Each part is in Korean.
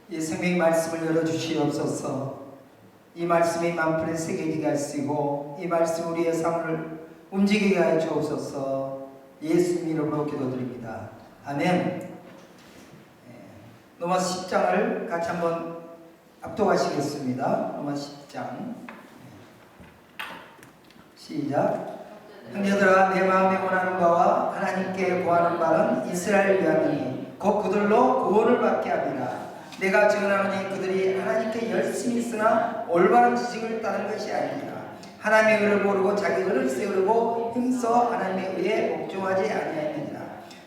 이 생명의 말씀을 열어주시옵소서. 이 말씀이 만편에 새겨지게 하시고 이 말씀 우리의 삶을 움직이게 하여 주옵소서. 예수님 이름으로 기도드립니다. 아멘. 로마 10장을 같이 한번 압도하시겠습니다. 로마 10장 시작. 형제들아, 내 마음에 원하는 바와 하나님께 구하는 바는 이스라엘 위함이니 곧 그들로 구원을 받게 함이라. 내가 증언하노니 그들이 하나님께 열심히 쓰나 올바른 지식을 따른 것이 아니니라. 하나님의 의를 모르고 자기 의를 세우려고 힘써 하나님의 의에 복종하지 아니하였느니라.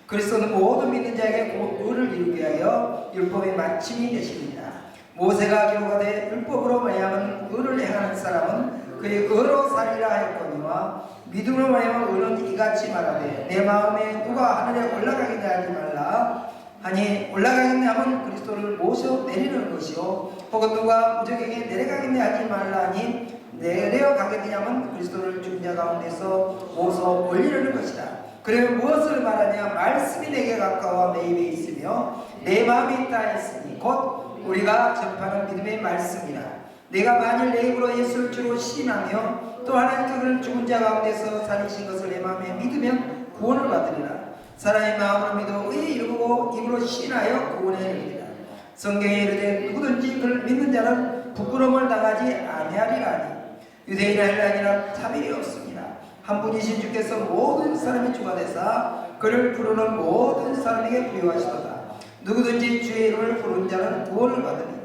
그리스도는 모든 믿는 자에게 곧 의를 이루게 하여 율법의 마침이 되시니라. 모세가 기록하되 율법으로 말미암은 의를 행하는 사람은 그의 의로 살리라 하였거니와 믿음으로 말미암은 의는 이같이 말하되 내 마음에 누가 하늘에 올라가겠냐 하지 말라 하니 올라가겠냐 하면 그리스도를 모셔 내리는 것이요 혹은 누가 무적에게 내려가겠냐 하지 말라 하니 내려가겠냐 하면 그리스도를 죽은 자 가운데서 모셔 올리려는 것이다. 그러면 무엇을 말하냐? 말씀이 내게 가까워 내 입에 있으며 내 마음에 있다 했으니 곧 우리가 접하는 믿음의 말씀이라. 내가 만일 내 입으로 예수를 주로 시인하며 또 하나님께 그를 죽은 자 가운데서 살리신 것을 내 마음에 믿으면 구원을 받으리라. 사람의 마음으로 믿어 의에 이르고 입으로 시인하여 구원에 이르리라. 성경에 이르되 누구든지 그를 믿는 자는 부끄러움을 당하지 아니하리라 하니 유대인이나 헬라인이나 차별이 없습니다. 한 분이신 주께서 모든 사람이 주가 되사 그를 부르는 모든 사람에게 부여하시도다. 누구든지 주의 이름을 부르는 자는 구원을 받으리니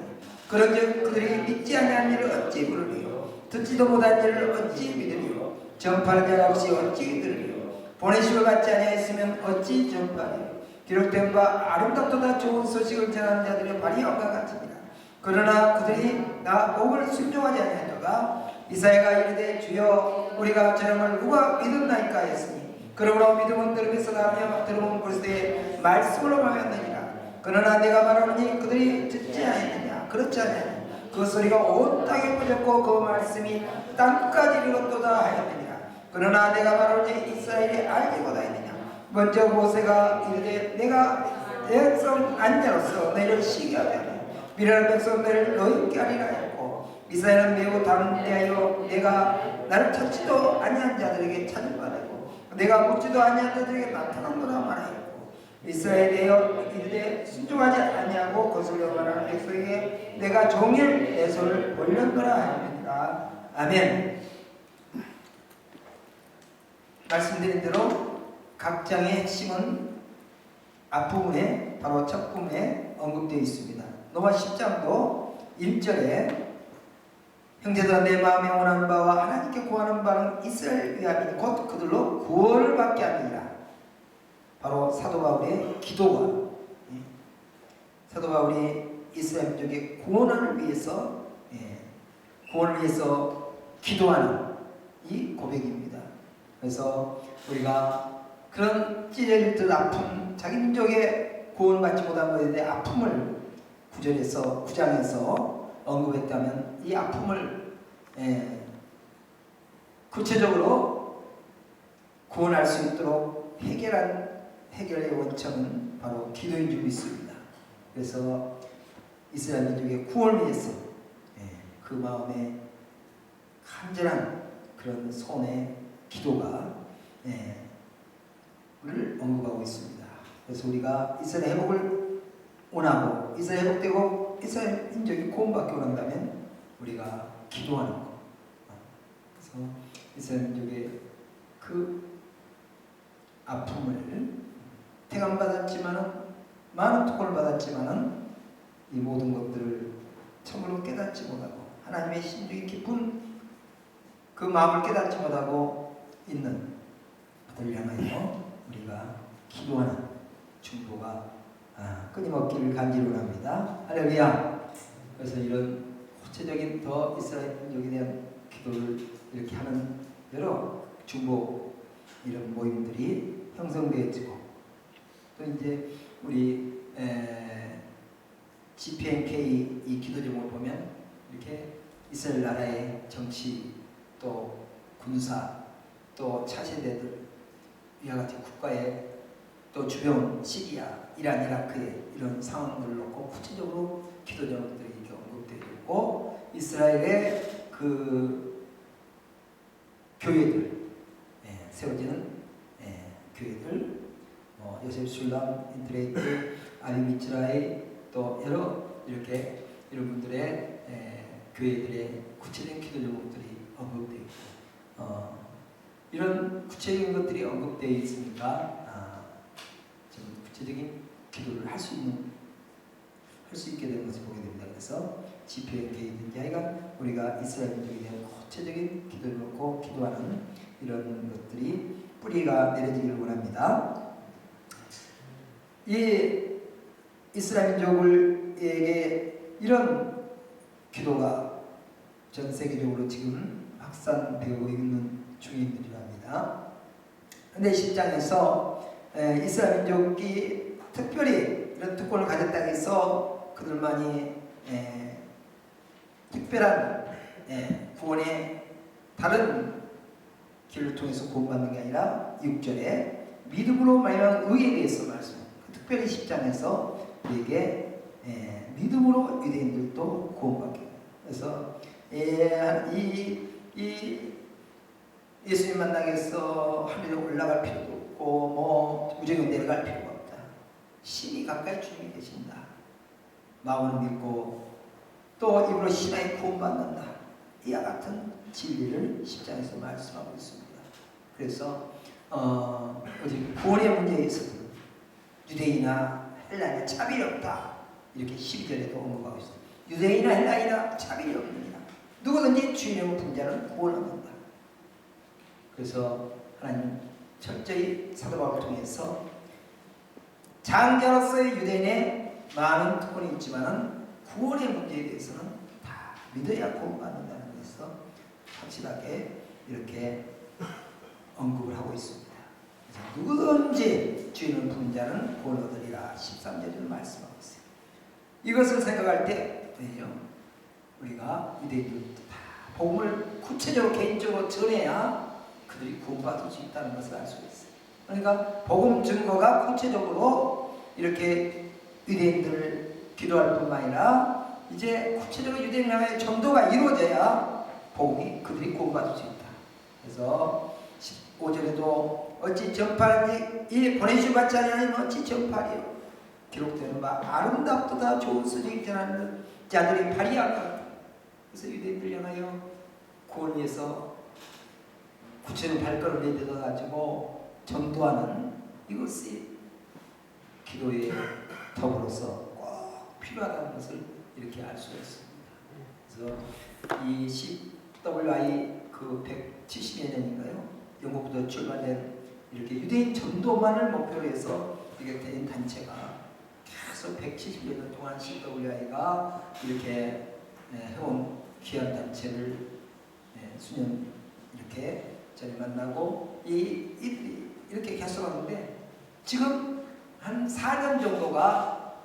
그런즉 그들이 믿지 아니한 일을 어찌 부르리요 듣지도 못한 일을 어찌 믿으리요 전파하는 자가 없이 어찌 들으리요 보내심을 받지 아니하였으면 어찌 전파하리요 기록된 바 아름답도다 좋은 소식을 전하는 자들의 발이 영과 같으니라. 그러나 그들이 나 복을 순종하지 아니하도다. 이사야가 이르되 주여 우리가 저놈을 누가 믿었나이까 했으니 그러므로 믿음은 들음에서 나며 들음은 그리스도의 말씀으로 말하였느니라. 그러나 내가 말하노니 그들이 듣지 아니하느냐? 그렇지 않느냐? 그 소리가 온 땅에 퍼졌고 그 말씀이 땅까지 이르렀도다 하였느니라. 그러나 내가 말하노니 이스라엘이 알지 못하였느냐? 먼저 모세가 이르되 내가 내 백성 안자로서 너희를 쉬게 하되 미련한 백성 너희를 노엽게 하리라 했고 이스라엘은 매우 담대하여 내가 나를 찾지도 아니한 자들에게 찾을 바되고 내가 묻지도 아니한 자들에게 나타난도다 말하였고 이스라엘에여 이르되 순종하지 아니하고 거슬려 말하는 백성에게 내가 종일 내 손을 벌렸노라 하였느니라. 아멘. 말씀드린 대로 각 장의 핵심은 앞부분에 바로 첫 부분에 언급되어 있습니다. 로마 10장도 1절에 형제들아 내 마음에 원하는 바와 하나님께 구하는 바는 이스라엘 위함이니 곧 그들로 구원을 받게 하느니라. 바로 사도 바울의 기도와 사도 바울이 이스라엘 민족의 구원을 위해서 기도하는 이 고백입니다. 그래서 우리가 그런 찢어질 아픈 자기 민족의 구원받지 못한 것에 대해 아픔을 9장에서 언급했다면 이 아픔을 구체적으로 구원할 수 있도록 해결의 원천은 바로 기도인 줄 믿습니다. 그래서 이스라엘 민족의 구원을 위해서 그 마음에 간절한 그런 손의 기도가 를 언급하고 있습니다. 그래서 우리가 이스라엘 회복을 원하고 이스라엘 회복되고 이스라엘 민족이 구원받기 원한다면 우리가 기도하는 것. 그래서 이스라엘 민족의 그 아픔을 태감받았지만은 많은 특권을 받았지만은 이 모든 것들을 참으로 깨닫지 못하고 하나님의 신중이 깊은 그 마음을 깨닫지 못하고 있는 그들을 향하여 우리가 기도하는 중보가 끊임없기를 간절히 원합니다. 할렐루야. 그래서 이런 구체적인 더 이스라엘 민족에 대한 기도를 이렇게 하는 여러 중보 이런 모임들이 형성되어지고 또 이제 우리 GPNK 이 기도 제목을 보면 이렇게 이스라엘 나라의 정치 또 군사 또 차세대들 이와 같이 국가의 또 주변 시리아, 이란, 이라크의 이런 상황들을 놓고 구체적으로 기도 제목들이 이렇게 언급되어 있고, 이스라엘의 그 교회들, 세워지는 교회들, 요셉 술람, 인트레이트, 아비미츠라이, 또 여러 이렇게 이런 분들의 교회들의 구체적인 기도 제목들이 언급되어 있고, 이런 구체적인 것들이 언급되어 있으니까 좀 구체적인 기도를 할 수 있게 되는 것을 보게 됩니다. 그래서 집회에 있든지 하여간 우리가 이스라엘 민족에 대한 구체적인 기도를 놓고 기도하는 이런 것들이 뿌리가 내려지기를 원합니다. 이 이스라엘 민족에게 이런 기도가 전 세계적으로 지금 확산되고 있는 중인들이랍니다. 근데 10장에서 이스라엘 민족이 특별히 이런 특권을 가졌다고 해서 그들만이 특별한 구원의 다른 길을 통해서 구원받는 게 아니라 6절에 믿음으로 말미암은 의에 대해서 말씀합니다. 특별히 10장에서 우리에게 믿음으로 유대인들도 구원받게 됩니다. 그래서 예수님 만나기 위해서 하늘로 올라갈 필요도 없고 무정히 내려갈 필요가 없다. 신이 가까이 주님이 계신다. 마음을 믿고 또 입으로 신하에 구원받는다. 이와 같은 진리를 10장에서 말씀하고 있습니다. 그래서 구원의 문제에 있어서는 유대인이나 헬라인이나 차별이 없다. 이렇게 12절에도 언급하고 있습니다. 유대인이나 헬라인이나 차별이 없느니라. 누구든지 주님을 부른 자는 구원을 얻는다. 그래서 하나님 철저히 사도 바울을 통해서 장자로서의 유대인의 많은 특권이 있지만 구원의 문제에 대해서는 다 믿어야 구원받는다는 것에서 확실하게 이렇게 언급을 하고 있습니다. 누구든지 주인을 부른 자는 구원을 얻으리라 13절을 말씀하고 있어요. 이것을 생각할 때 우리가 유대인들 다 복음을 구체적으로 개인적으로 전해야 그들이 구원받을 수 있다는 것을 알 수가 있어요. 그러니까 복음 증거가 구체적으로 이렇게 유대인들을 기도할 뿐만 아니라 이제 구체적으로 유대인 향하여 전도가 이루어져야 복음이 그들이 구원받을 수 있다. 그래서 15절에도 어찌 전파하니 이 보내주신 받지 아니하면 어찌 전파하리요. 기록되는 바 아름답도다 좋은 소식이 전하는 자들이 발이하다. 그래서 유대인들 향하여 구원 위해서 구체적인 발걸음을 내딛어가지고 전도하는 이것이 기도에 더불어서 꼭 필요하다는 것을 이렇게 알 수가 있습니다. 그래서 이 CWI 그 170여 년인가요? 영국부터 출발된 이렇게 유대인 전도만을 목표로 해서 이렇게 된 단체가 계속 170여 년 동안 CWI가 이렇게 해온 귀한 단체를 수년 이렇게 저희 만나고 이들이 이렇게 계속하는데 지금 한 4년 정도가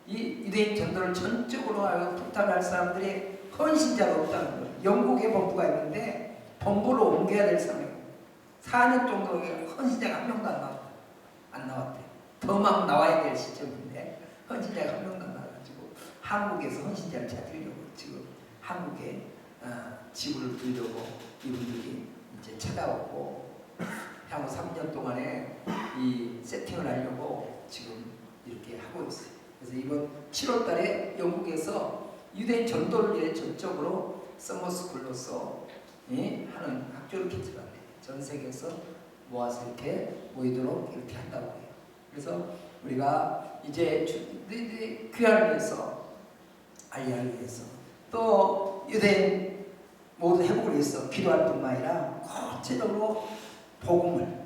이 유대인 전도를 전적으로 하여 부탁할 사람들이 헌신자가 없다는 거예요. 영국에 본부가 있는데 본부로 옮겨야 될 사람이 4년 정도에 헌신자가 한 명도 안 나왔대. 더 막 나와야 될 시점인데 헌신자가 한 명도 안 나와가지고 한국에서 헌신자를 찾으려고 지금 한국에 지구를 들려고 이분들이 이제 찾아오고 향후 3년 동안에 이 세팅을 하려고 지금 이렇게 하고 있어요. 그래서 이번 7월 달에 영국에서 유대인 전도를 위해 전적으로 서머스쿨로서 하는 학교를 개설합니다. 전 세계에서 모아서 이렇게 모이도록 이렇게 한다고 해요. 그래서 우리가 이제 귀환을 위해서 알리를 위해서 또 유대인 모든 회복을 위해서 기도할 뿐만 아니라 구체적으로 복음을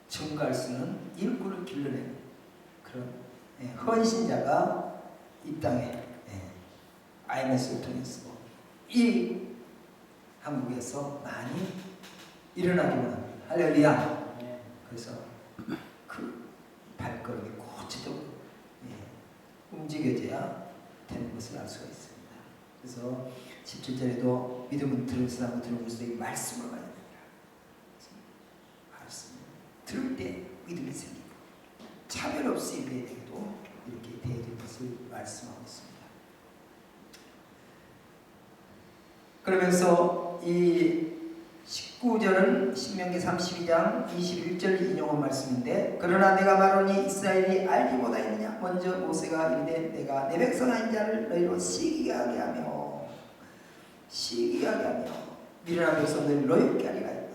증거할 수 있는 일꾼을 길러내는 그런 헌신자가 이 땅에 IMS를 통해서 이 한국에서 많이 일어나기 원합니다. 할렐루야. 그래서 그 발걸음이 구체적으로 움직여져야 되는 것을 알 수가 있습니다. 그래서 17절에도 믿음은 들은 사람은 들은 것으로 말씀을 가야 됩니다. 말씀 들을 때 믿음이 생기고 차별 없이 인류에게도 이렇게 대해질 것을 말씀하고 있습니다. 그러면서 이 19절은 신명기 32장 21절 인용한 말씀인데, 그러나 내가 말하니 이스라엘이 알지 못하였느냐. 먼저 모세가 이르되 내가 내 백성 아닌 자를 너희로 시기게 하게 하며 미련한 백성들을 노엽게 하리라 했다.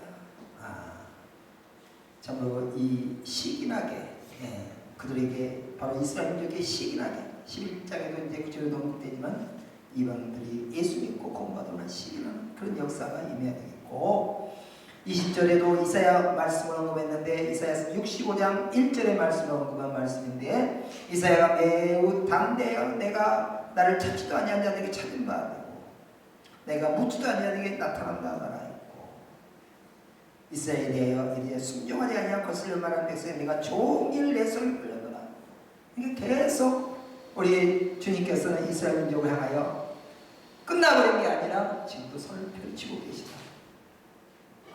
참으로 이 시기나게, 그들에게 바로 이스라엘 민족에게 시기나게, 11장에도 이제 구절에 언급되지만 이방인들이 예수 믿고 구원받으면 시기나는 그런 역사가 임해야 되겠고, 20절에도 이사야 말씀을 언급했는데 이사야 65장 1절의 말씀을 언급한 말씀인데, 이사야가 매우 담대하여 내가 나를 찾지도 아니한 자들에게 찾은 바 되고 내가 묻지도 아니한 자들에게 나타난다 하라 했고, 이스라엘에 대하여 이제 순종하지 아니한 것을 말하는 백성에 내가 종일 내 손을 끌려더라. 이게 계속 우리 주님께서는 이스라엘 민족을 향하여 끝나버린 게 아니라 지금도 손을 펼치고 계시다.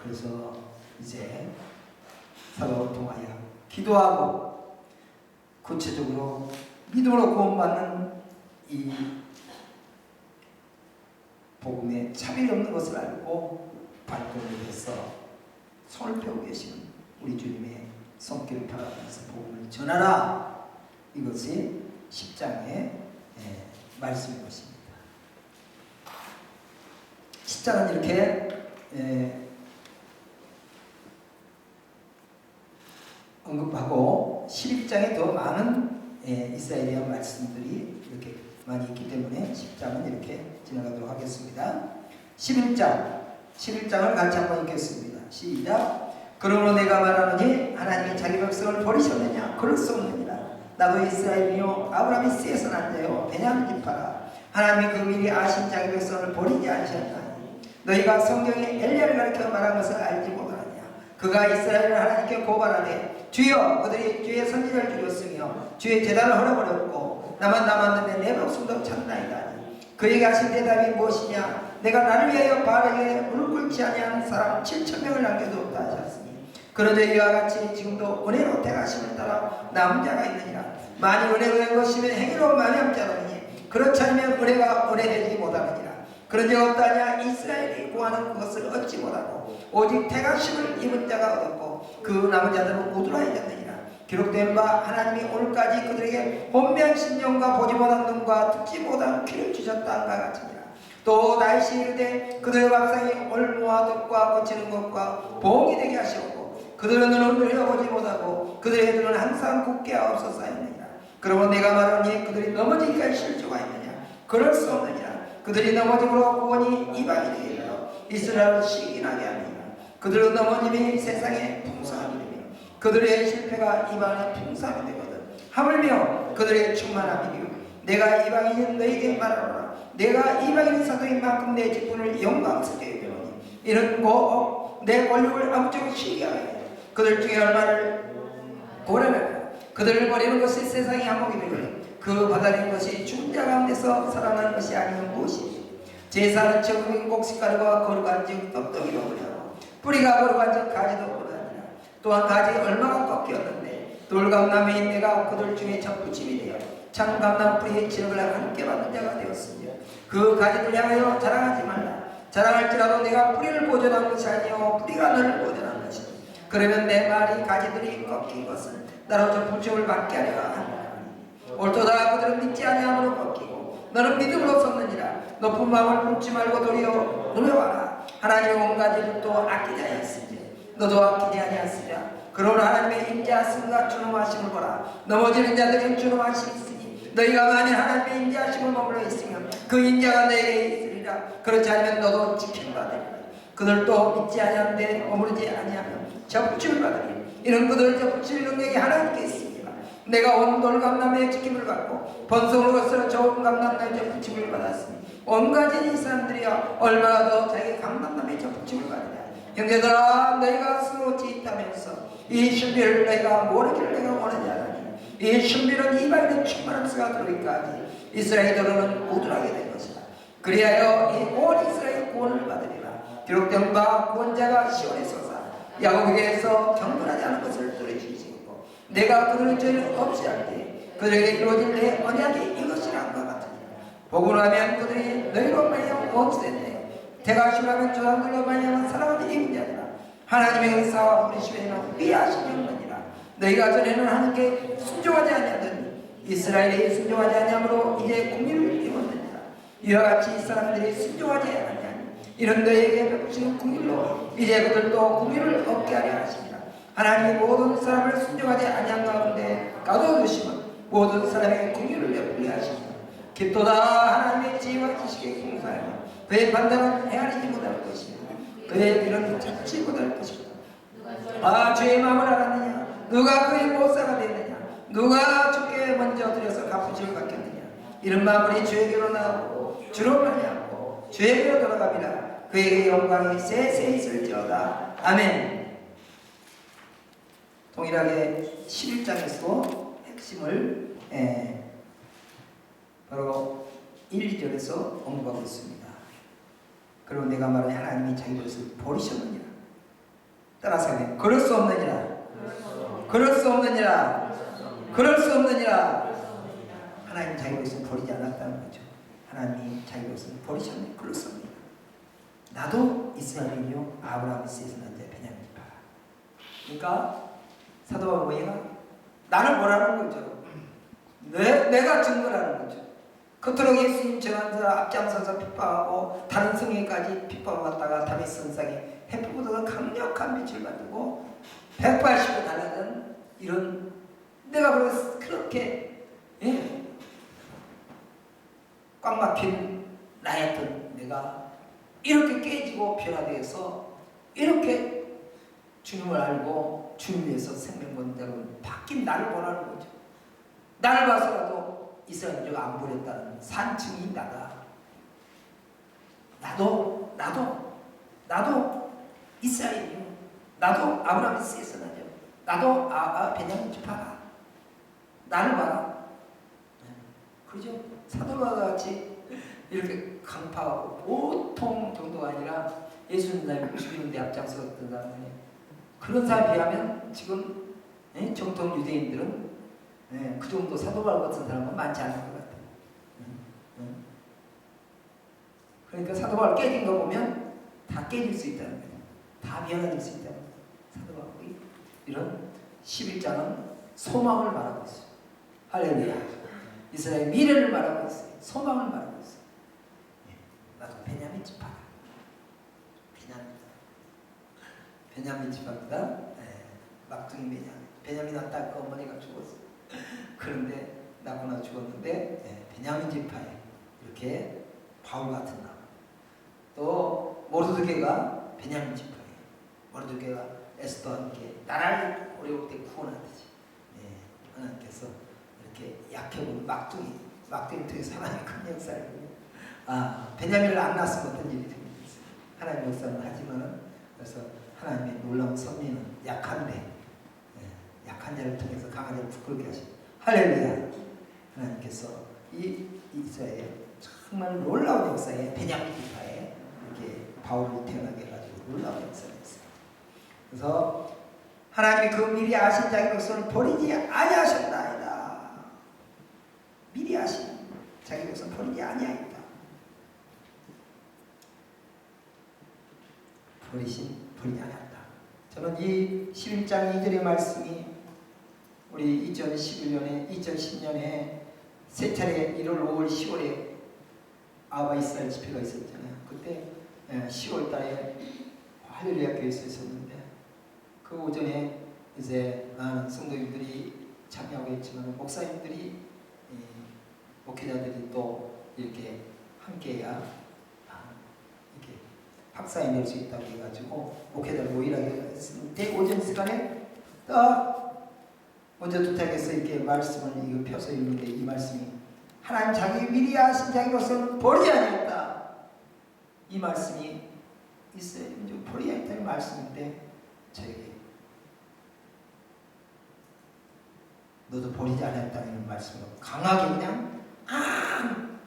그래서 이제 사도를 통하여 기도하고 구체적으로 믿음으로 구원받는 이 복음에 차별이 없는 것을 알고 발걸음을 해서 손을 펴고 계시는 우리 주님의 손길을 바라보면서 복음을 전하라. 이것이 10장의 말씀인 것입니다. 10장은 이렇게 언급하고 11장에 더 많은 이스라엘에 대한 말씀들이 이렇게 많이 있기 때문에 10장은 이렇게 지나가도록 하겠습니다. 11장을 같이 한번 읽겠습니다. 시작. 그러므로 내가 말하노니 하나님이 자기 백성을 버리셨느냐? 그럴 수 없느니라. 나도 이스라엘이요 아브라함이 씨에서 난 자요 베냐민 지파라. 하나님이 그 미리 아신 자기 백성을 버리지 않으셨나니 너희가 성경에 엘리야를 가리켜 말한 것을 알지 못하느냐. 그가 이스라엘을 하나님께 고발하되 주여 그들이 주의 선지자를 죽였으며 주의 제단을 헐어버렸고 나만 남았는데 내 목숨도 찬나이다. 그에게 하신 대답이 무엇이냐. 내가 나를 위하여 바알에게 무릎 꿇지 아니한 사람 7,000명을 남겨두었다 하셨으니 그런데 이와 같이 지금도 은혜로 택하심을 따라 남은 자가 있느니라. 만일 은혜로 된 것이면 행위로 말미암지 않으니 그렇지 않으면 은혜가 은혜되지 못하느니라. 그런즉 어떠하냐. 이스라엘이 구하는 그것을 얻지 못하고 오직 택하심을 입은 자가 얻었고 그 남은 자들은 우두라해졌느니라. 기록된 바 하나님이 오늘까지 그들에게 혼미한 신령과 보지 못한 눈과 듣지 못한 귀를 주셨다는 것 같으니라. 또 다시 이르되 그들의 밥상이 올무와 덕과 고치는 것과 보응이 되게 하시옵고 그들의 눈은 들여보지 못하고 그들의 눈은 항상 굳게 없어서였느니라. 그러므로 내가 말하니 그들이 넘어지기까지 실조가 있느냐. 그럴 수 없느니라. 그들이 넘어짐으로 구원이 이방인에게 이르러 이스라엘을 시기나게 하느니라. 그들은 넘어짐이 세상에 풍성함이 되며 그들의 실패가 이방의 풍성함이 되거든. 하물며 그들의 충만함이며 내가 이방인인 너에게 말하노라. 내가 이방인의 사도인 만큼 내 직분을 영광스럽게 여기노니 이는 곧 내 권력을 아무쪼록 시기하게 하여 그들 중에 얼마를 고려하라. 그들을 버리는 것이 세상의 한몫이 되거든. 그 받아들인 것이 죽은 자 가운데서 살아나는 것이 아니면 무엇이지. 제사는 적은 곡식가루와 거룩한 즉 떡떡이로 버려고 뿌리가 거룩한 즉 가지도 거룩하니라. 또한 가지 얼마가 꺾였는데 돌감나무인 내가 그들 중에 접붙임이 되어 참감나무 뿌리의 지력을 함께 받는 자가 되었으며 그 가지를 향하여 자랑하지 말라. 자랑할지라도 내가 뿌리를 보존한 것이 아니요 뿌리가 너를 보존한 것이니 그러면 내 말이 가지들이 꺾인 것은 나로 접붙임을 받게 하려 하노라. 옳도다. 그들은 믿지 아니함으로 꺾이고 너는 믿음으로 섰느니라. 높은 마음을 품지 말고 도리어 눈여와라. 하나님의 온 가지를 또 아끼지 아니하시지 너도 아끼지 아니하시랴. 그러나 하나님의 임재하심과 준엄하심을 보라. 넘어지는 자들은 준엄하심이 있으니 너희가 만일 하나님의 임재하심을 머물러 있으면 그 임재가 너에게 있으리라. 그렇지 않으면 너도 지킴 받으리라. 그들도 믿지 아니하는데 머무르지 아니하면 접붙임을 받으리라. 이는 그들을 접붙일 능력이 하나님께 있습니다. 내가 온 돌감남의 지킴을 받고 번성으로서 좋은 감남의 접붙임을 받았으니 온 가진 이 사람들이여 얼마나 더 자기 감남의 접붙임을 받으랴. 형제들아 너희가 스스로 지ita면서 이 신비를 내가 모르기를 내가 원하지 않으니 이 신비는 이방인의 충만한 수가 들어오기까지 이스라엘들은 우둔하게 된 것이다. 그리하여 이 온 이스라엘 구원을 받으리라. 기록된 바 구원자가 시온에 솟아 야곱에게서 경건하지 않은 것을 들으시고 내가 그들의 죄를 없애할 때 그들에게 이루어질 내 언약이 이것이란과 같으니 복으로 하면 그들이 너희로 말미암아 원수된대 대가시로 하면 조상들로 말미암아 사랑을 입은 자니라. 하나님의 은사와 부르심에는 위하심이 없느니라. 너희가 전에는 하나님께 순종하지 아니하더니 이스라엘이 순종하지 아니함으로 이제 공의를 입었느니라. 이와 같이 이 사람들이 순종하지 아니하니 이런 너희에게 베푸시는 공의로 이제 그들도 공의를 얻게 하려 하십니다. 하나님이 모든 사람을 순종하지 아니한 가운데 가둬두시면 모든 사람에게 공의를 베풀게 하십니다. 깊도다 하나님의 지혜와 지식에 공사하며 그의 판단은 헤아리지 못할 것입니다. 그의 길은 찾지 못할 것입니다. 아, 주의 마음을 알았느냐? 누가 그의 모사가 됐느냐? 누가 주께 먼저 드려서 갚으심을 받겠느냐? 이런 마음이 주에게로 나오고 주로 말미암고 주에게로 돌아갑니다. 그에게 영광이 세세 있을지어다. 아멘. 동일하게 11장에서 핵심을 바로 1, 2절에서 언급하고 있습니다. 그리고 내가 말하는 하나님이 자기 것을 버리셨느니라. 따라서 하면 그럴 수 없느니라. 그럴 수 없느니라. 그럴 수 없느니라. 하나님 자기 것을 버리지 않았다는 거죠. 하나님이 자기 것을 버리셨네. 그럴 수 없느니라. 나도 이스라엘이요 아브라함이 씨에서 난 자 베냐민이다. 그러니까 사도 바울이 나를 뭐라는 거죠? 내가 증거라는 거죠. 그토록 예수님 전한 자 앞장서서 핍박하고 다른 성에까지 핍박을 받다가 다윗 선상에 해프보다 강력한 빛을 받고 180도 달라진 이런 내가 그렇게 꽉 막힌 나였던 내가 이렇게 깨지고 변화되어서 이렇게 주님을 알고 주님 위해서 생명 건 자로 바뀐 나를 원하는 거죠. 나를 봐서라도 이스라엘을 안 버렸다는 산증이 나다. 나도 이스라엘이요. 나도 아브라함의 씨에서 나죠. 나도 베냐민 지파다. 나를 봐라. 그죠? 사도와 같이 이렇게 강파하고 보통 정도가 아니라 예수님 날 죽이는데 앞장서었던 사람이 그런 사람에 비하면 지금 정통 유대인들은 그 정도 사도바울 같은 사람은 많지 않을 것 같아요. 그러니까 사도바울 깨진 거 보면 다 깨질 수 있다는 거예요. 다 변화될 수 있다는 거예요. 사도바울이 이런 11장은 소망을 말하고 있어요. 할렐루야. 이스라엘 미래를 말하고 있어요. 소망을 말하고 있어요. 나도 베냐민 지파다. 베냐민 지파입니다. 막둥이 베냐민 아빠 그 어머니가 죽었어요. 그런데 낳고 죽었는데 베냐민 지파에 이렇게 바울 같은 나무. 또 모르드게가 베냐민 지파에 모르드게가 에스더와 함께 나라를 어려울 때 구원하듯이 하나님께서 이렇게 약해본 막둥이 통해서 하나님의 큰 역사를 베냐민을 안 낳았으면 어떤 일이 생기겠어요. 하나님의 역사는 하지만은 그래서 하나님의 놀라운 섭리는 약한데 약한 자를 통해서 강한 자를 부끄럽게 하시고 할렐루야. 하나님께서 이 이스라엘 정말 놀라운 역사에 베냐민 지파에 이렇게 바울을 태어나게 해가지고 놀라운 역사가 있어요. 그래서 하나님이 그 미리 아신 자기 백성을 버리지 아니하셨나이다. 미리 아신 자기 백성 버리지 아니하였다. 버리지 아니었다. 저는 이 11장 2절의 말씀이 우리 2010년에 세 차례 1월, 5월, 10월에 아바 이스라엘 집회가 있었잖아요. 그때 10월 달에 할렐루야 교회에서 있었는데 그 오전에 이제 많은 성도님들이 참여하고 있지만 목사님들이 목회자들이 또 이렇게 함께해야 이렇게 박사에 낼 수 있다고 해가지고 목회자를 모이라고 했는데 오전 시간에 딱 먼저 도착해서 이렇게 말씀을 이거 펴서 읽는데 이 말씀이 하나님 자기 미리 아신 자기 것을 버리지 아니했다. 이 말씀이 이스라엘 민족 버리지 않다는 말씀인데 저에게 너도 버리지 않았다는 말씀으로 강하게 그냥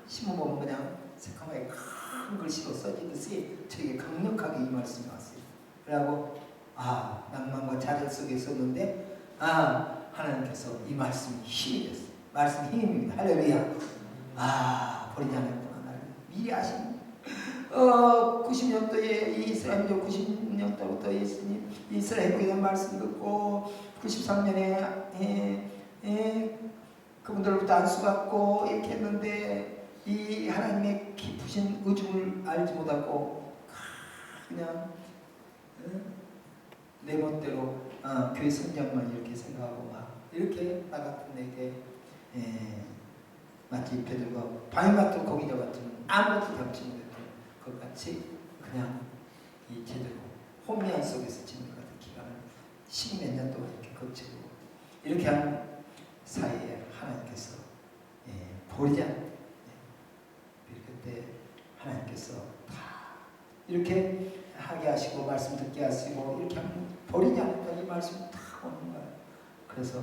신문 보면 그냥 새까맣게 큰 글씨로 써지듯이 저에게 강력하게 이 말씀이 왔어요. 그래고 낭만과 좌절 속에 있었는데 하나님께서 이 말씀이 힘이 됐어요. 말씀이 힘입니다. 할렐루야. 버리지 않았구나. 나를 미리 아신 90년도에 이 이스라엘 민족 90년도부터 이스라엘 회복에 대한 말씀 듣고 93년에 그분들로부터 안수받고 이렇게 했는데 이 하나님의 깊으신 의중을 알지 못하고 그냥 내 멋대로 교회 성장만 이렇게 생각하고 막 이렇게 나 같은 내게 마치 베드로가 바위밭을 고기 잡았지만 아무것도 잡지 못했던 것 같이 그냥 이 제대로 혼미한 속에서 지는 것 같은 기간을 10몇 년 동안 이렇게 거치고 이렇게 한 사이에 하나님께서 버리지 않는 그때 하나님께서 다 이렇게 하게 하시고 말씀 듣게 하시고 이렇게 하면 버리지 않을까 이 말씀이 다 오는 거예요. 그래서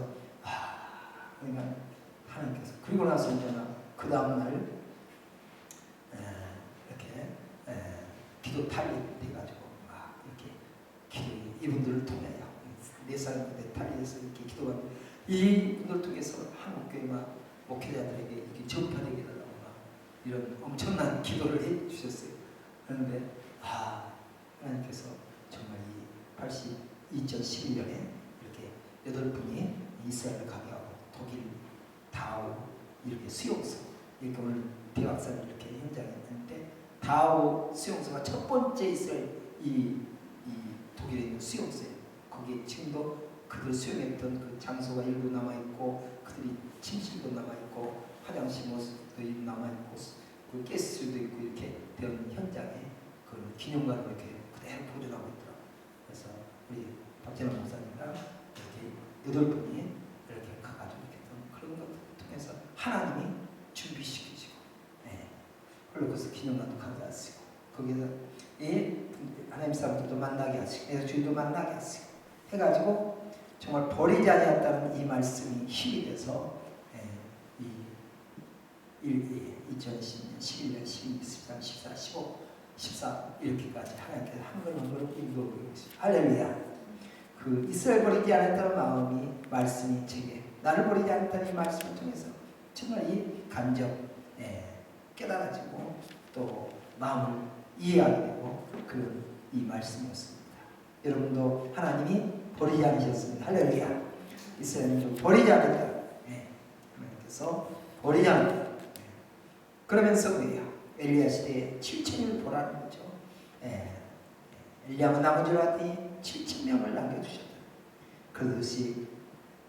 그러니까 하나님께서 그리고 나서 이제는 그 다음날 이렇게 기도 탈이 돼가지고 막 이렇게 기도 이분들을 통해요. 4살 때 탈리에서 이렇게 기도가 이분들을 통해서 한국교회 막 목회자들에게 이렇게 전파되게 해달라고 막 이런 엄청난 기도를 해 주셨어요. 그런데 하나님께서 정말 이 2011년에 이렇게 8분이 이스라엘을 가게 하고 독일 다우 이렇게 수용소 이렇게 오늘 대학사를 이렇게 현장에 했는데 다우 수용소가 첫 번째 이스라엘 이 독일에 있는 수용소예요. 거기에 지금도 그들 수용했던 그 장소가 일부 남아있고 그들이 침실도 남아있고 화장실 모습도 남아있고 그 가스도 있고 이렇게 된 현장에 그 기념관을 이렇게 그대로 보존하고 있더라고요. 그래서 우리 박재만 목사님과 이렇게 8분이 이렇게 가가지고 이렇게 그런 것을 통해서 하나님이 준비시키시고 홀로코스트 기념관도 가져왔시고 거기서 하나님 사람들도 만나게 하시고 주인도 만나게 하시고 해가지고 정말 버리지 아니했다는 이 말씀이 힘이 돼서 2010년, 11년, 12, 13, 14, 15, 14 이렇게까지 하나님께서 한 걸 한 걸로 인도하고 계십니다. 할렐루야. 그 이스라엘 버리지 않았다는 마음이 말씀이 제게 나를 버리지 않았다는 이 말씀을 통해서 정말 이 간접 깨달아지고 또 마음을 이해하게 되고 그런 이 말씀이었습니다. 여러분도 하나님이 버리지 않으셨습니다. 할렐루야. 이스라엘 민족 버리지 않았다. 하나님께서 버리지 않았다. 그러면서 왜요? 엘리야 시대에 7,000명을 보라는 거죠. 엘리야가 남은 줄 알았더니 7,000명을 남겨주셨다. 그것이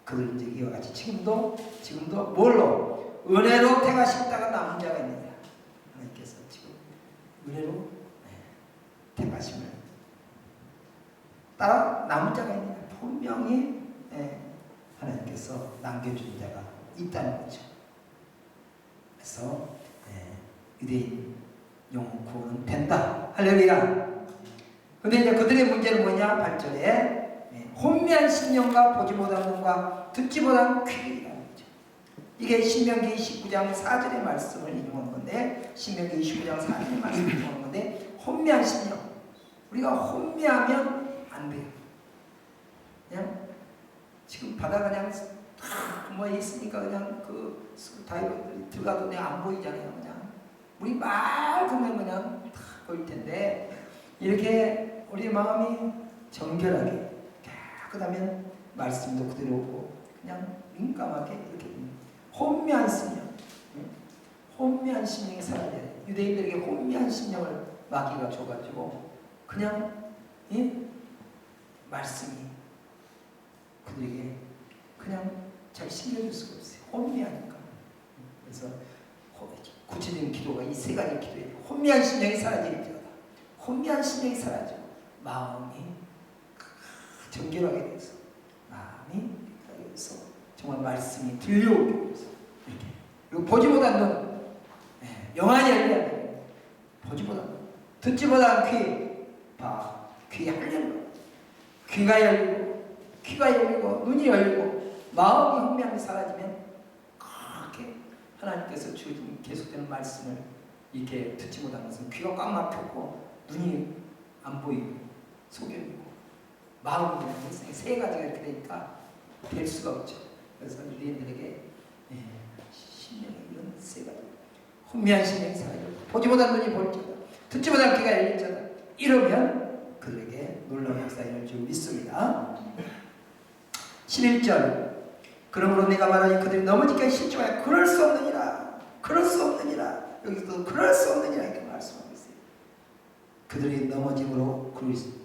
그들 이제 이와 같이 지금도 뭘로? 은혜로 택하셨다가 남은 자가 있느냐. 하나님께서 지금 은혜로 택하심을 따라 남은 자가 있느냐. 분명히 하나님께서 남겨준 자가 있다는 거죠. 그래서 유대인 영혼 구원은 된다. 할렐루야. 근데 이제 그들의 문제는 뭐냐? 8절에 혼미한 심령과 보지 못한 눈과 듣지 못한 귀라는 거죠. 이게 신명기 29장 4절의 말씀을 인용한 건데 신명기 29장 4절의 말씀을 인용한 건데 혼미한 심령. 우리가 혼미하면 안 돼요. 그냥 지금 바다 그냥 뭐 있으니까 그냥 그 다이버들이 들어가도 그냥 안 보이잖아요. 그냥 물이 맑으면 그냥 다 보일 텐데 이렇게 우리 마음이 정결하게 깨끗하면 말씀도 그대로 오고 그냥 민감하게 이렇게 혼미한 심령, 혼미한 심령이 살아야 돼. 유대인들에게 혼미한 심령을 마귀가 줘가지고 그냥 말씀이 그들에게 그냥 잘 실려줄 수가 없어요. 혼미하니까. 그래서 구체적인 기도가 이 세 가지 기도예요. 혼미한 심령이 사라지겠다. 혼미한 심령이 사라지고 마음이 정결하게 돼서 마음이 돼서 정말 말씀이 들려오게 돼서 이렇게 그리고 보지 못한 눈, 영안이 열려야 돼. 보지 못한 눈, 듣지 못한 귀, 귀 열리고 귀가 열리고 눈이 열리고 마음이 혼미함이 사라지면 그렇게 하나님께서 주신 계속되는 말씀을 이렇게 듣지 못한 것은 귀가 꽉 막혔고 눈이 안 보이고 속여지고 마음이 세 가지가 이렇게 되니까 될 수가 없죠. 그래서 유대인들에게 신령이 이런 세가 혼미한 신령이 살아요. 보지 못한 눈이 볼지어다, 듣지 못한 귀가 열릴지어다. 이러면 그들에게 놀라운 역사가 일어날 줄 믿습니다. 11절 그러므로 내가 말하니 그들이 넘어지기가 실증하여 그럴 수 없느니라, 그럴 수 없느니라. 여기서도 그럴 수 없느니라 이렇게 말씀하고 있어요. 그들이 넘어짐으로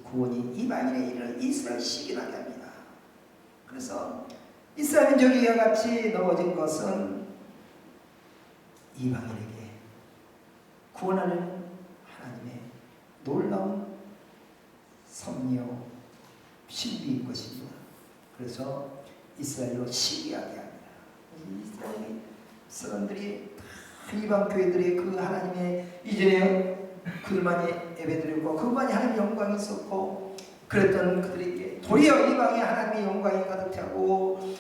구원이 이방인에 이르러 이스라엘 시기나게 합니다. 그래서 이스라엘 민족이 이와 같이 넘어진 것은 이방인에게 구원하는 하나님의 놀라운 섭리요 신비인 것입니다. 그래서 이스라엘로 시기하게 합니다. 이스라엘 사람들이 이방 교회들이 그 하나님의 이전에 그들만이 예배드리고 그들만이 하나님의 영광이 있었고 그랬던 그들에게 도리어 이방에 하나님의 영광이 가득 차고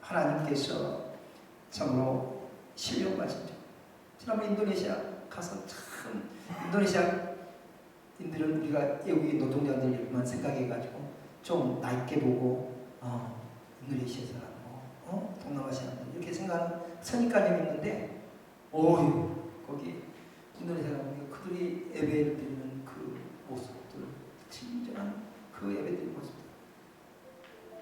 하나님께서 참으로 신령하시죠. 지난번 인도네시아 가서 참 인도네시아인들은 우리가 외국인 노동자들만 생각해가지고 좀 낮게 보고 인도네시아 사람 동남아시아 이렇게 생각하는 선입관념이 있는데 거기 인도네시아 사람 그들이 예배를 드리는 그 모습들 진정한 그 예배 드리는 모습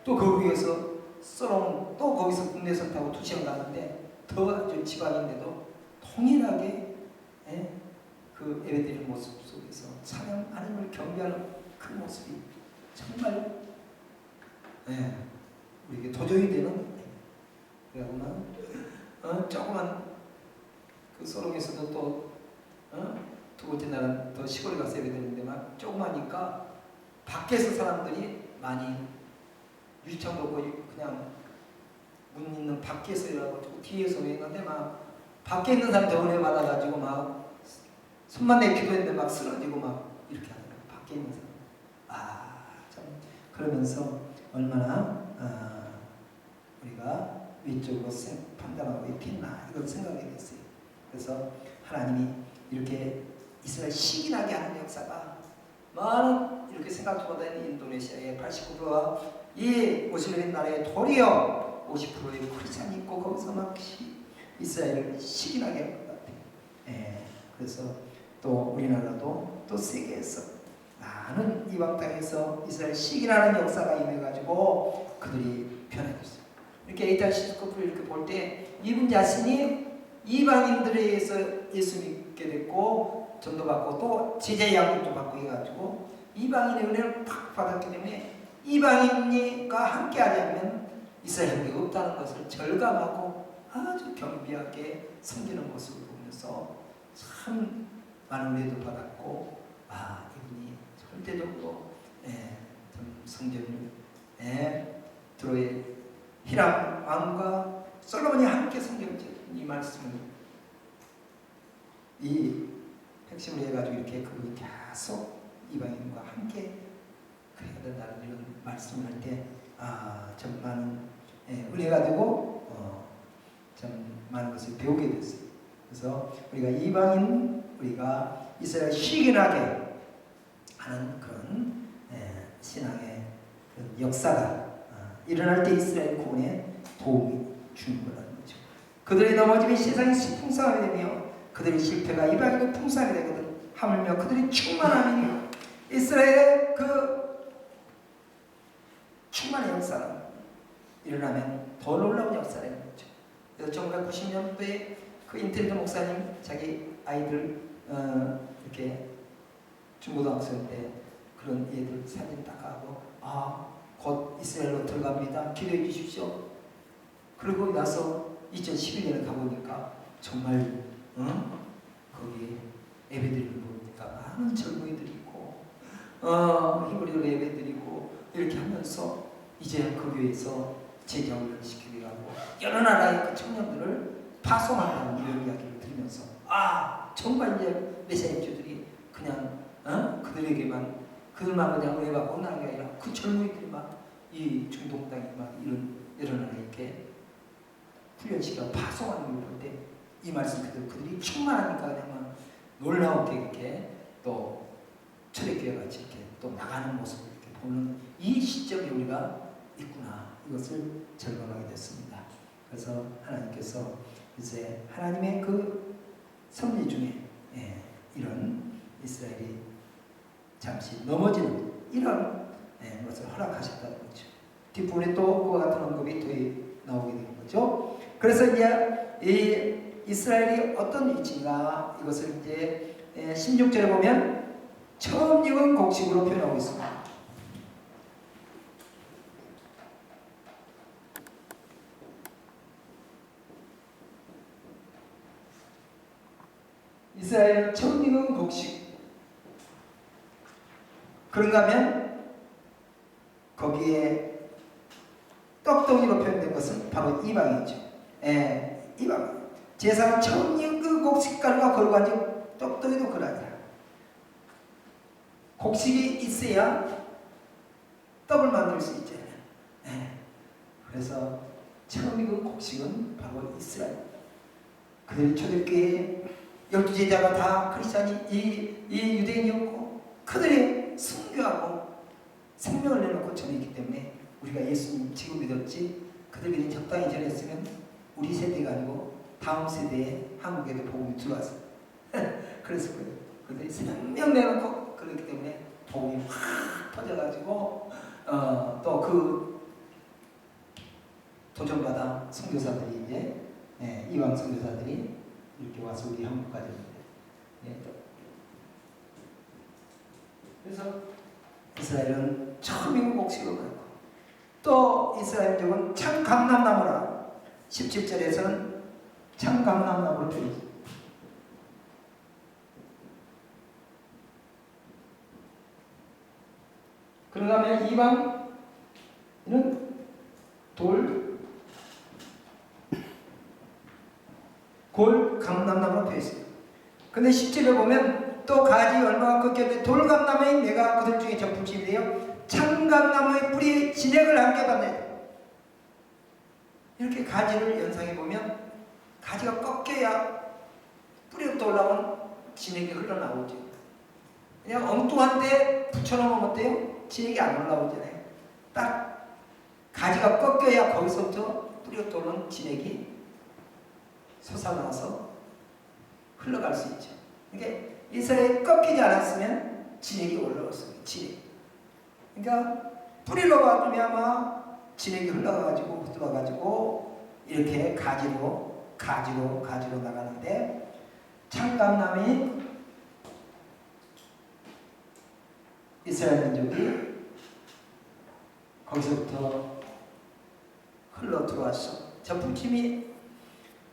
또 거기에서 썰어온 또 거기서 국내선 타고 2시간 가는데 더 아주 지방인데도 동일하게 그 예배 드리는 모습 속에서 찬양 하나님을 경배하는 그 모습이 정말 우리에게 도전이 되는 그러구나. 조그만 그 소롱에서도 또 두 번째 날은 더 시골에 가서 예배 드리는데 막 조그마니까 밖에서 사람들이 많이 유리창 보고 그냥 문 있는 밖에서 일하고 뒤에서 했는데 막 밖에 있는 사람 더 은혜 받아가지고 막 손만 내 기도했는데 막 쓰러지고 막 이렇게 하는 거예요. 밖에 있는 사람. 참 그러면서 얼마나 우리가 위쪽으로 판단하고 있겠나 이걸 생각하게 됐어요. 그래서 하나님이 이렇게 이스라엘 시기나게 하는 역사가 많은 이렇게 생각도 못한 인도네시아의 89%와 이 무슬림 나라의 도리어 50%의 크리스찬이 있고 거기서 막 이스라엘을 시기나게 한 것 같아요. 그래서 또 우리나라도 또 세계에서 많은 이방 땅에서 이스라엘 시기나는 역사가 임해가지고 그들이 변해졌어요. 이렇게 에이탈 시스코프를 이렇게 볼 때 이분 자신이 이방인들에 의해서 예수 믿게 됐고 전도받고 또 제자 양육도 받고 해가지고 이방인의 은혜를 팍 받았기 때문에 이방인과 함께 하려면 이스라엘 형제가 없다는 것을 절감하고 아주 경비하게 섬기는 모습을 보면서 참 많은 은혜도 받았고 이분이 절대적으로 좀 성전을 드로의 히람 왕과 솔로몬이 함께 섬겼죠. 이 말씀을 이 핵심을 해가지고 이렇게 그분이 계속 이방인과 함께 해야 된다는 이런 말씀을 할 때 참 많은 은혜가 되고 참 많은 것을 배우게 됐어요. 그래서 우리가 이방인 우리가 이스라엘 시기나게 하는 그런 신앙의 그런 역사가 일어날 때 이스라엘 구원에 도움이 주는 거라는 거죠. 그들이 넘어짐이 세상이 풍성하게 되며 그들의 실패가 이방인의 풍성하게 되거든. 하물며 그들이 충만함이며 이스라엘의 그 충만의 역사는 일어나면 더 놀라운 역사라는 거죠. 그래서 1990년도에 그 인텔리드 목사님 자기 아이들 이렇게 중고등학생 때 그런 애들 사진 딱 하고 곧 이스라엘로 들어갑니다. 기도해 주십시오. 그리고 나서 2011년에 가보니까 정말 거기 예배드리는 거 보니까 많은 젊은이들이 있고 히브리어로 예배드리고 이렇게 하면서 이제 그 교회에서 제자훈련을 시키게 하고 여러 나라의 그 청년들을 파송한다는 이런 이야기를 들으면서 정말 이제 메시아인주들이 그냥 그들에게만 그들만 그냥 은혜 받고 온다는 게 아니라 그 젊은이들이 막 이 중동 땅에 막 이런 여러 나라에 이렇게 훈련시켜 파송하는 걸 볼 때 이 말씀 그대로 그들이 충만하니까 그냥 막 놀라운게 이렇게 또 철회교회 같이 이렇게 또 나가는 모습을 이렇게 보는 이 시점에 우리가 있구나, 이것을 절감하게 됐습니다. 그래서 하나님께서 이제 하나님의 그 섭리 중에 이런 이스라엘이 잠시 넘어지는 이런 것을 허락하셨다는 거죠. 뒷부분에 또 그와 같은 언급이 더 나오게 되는 거죠. 그래서 이제 이 이스라엘이 어떤 위치인가, 이것을 이제 16절에 보면 처음 익은 곡식으로 표현하고 있습니다. 이스라엘은 처음 익은 곡식. 그런가 하면 거기에 떡덩이로 표현된 것은 바로 이방이죠. 이방. 제사는 처음 익은 곡식가루가 걸어가지고 떡덩이도 그러니라. 곡식이 있어야 떡을 만들 수 있잖아요. 그래서 처음 익은 곡식은 바로 이스라엘. 그들이 초대교회에 12제자가 다 크리스찬이 이 유대인이었고, 그들이 순교하고 생명을 내놓고 전했기 때문에 우리가 예수님 지금 믿었지, 그들이 적당히 전했으면 우리 세대가 아니고 다음 세대에 한국에도 복음이 들어왔어요. 그래서 그들이 생명 내놓고 그렇기 때문에 복음이 확 퍼져가지고 또 그 도전받아 선교사들이 이제 이방 선교사들이 이렇게 와서 우리 한국까지 오는데, 그래서 이스라엘은 처음 익은 곡식을 갖고, 또 이스라엘족은 참감람나무라 17절에서는 참감람나무를 표현했습니다. 그런가 하면 이방은 골 감람나무로 표현했습니다. 근데 10절에 보면 또 가지 얼마가 꺾였는데 돌감나무인 내가 그들 중에 적품심이 되어 참감나무의 뿌리에 진액을 함께 받네. 이렇게 가지를 연상해 보면 가지가 꺾여야 뿌리부터 올라온 진액이 흘러나오죠. 그냥 엉뚱한데 붙여놓으면 어때요? 진액이 안 올라오잖아요. 딱 가지가 꺾여야 거기서부터 뿌리부터 오는 진액이 솟아나서 흘러갈 수 있죠. 그러니까 이스라엘이 꺾이지 않았으면 진액이 올라왔습니다. 진액. 그러니까 뿌리로 받으면 진액이 흘러가가지고 흩어가지고 이렇게 가지로 나가는데, 참감남이 이스라엘 민족이 거기서부터 흘러 들어왔어. 전부침이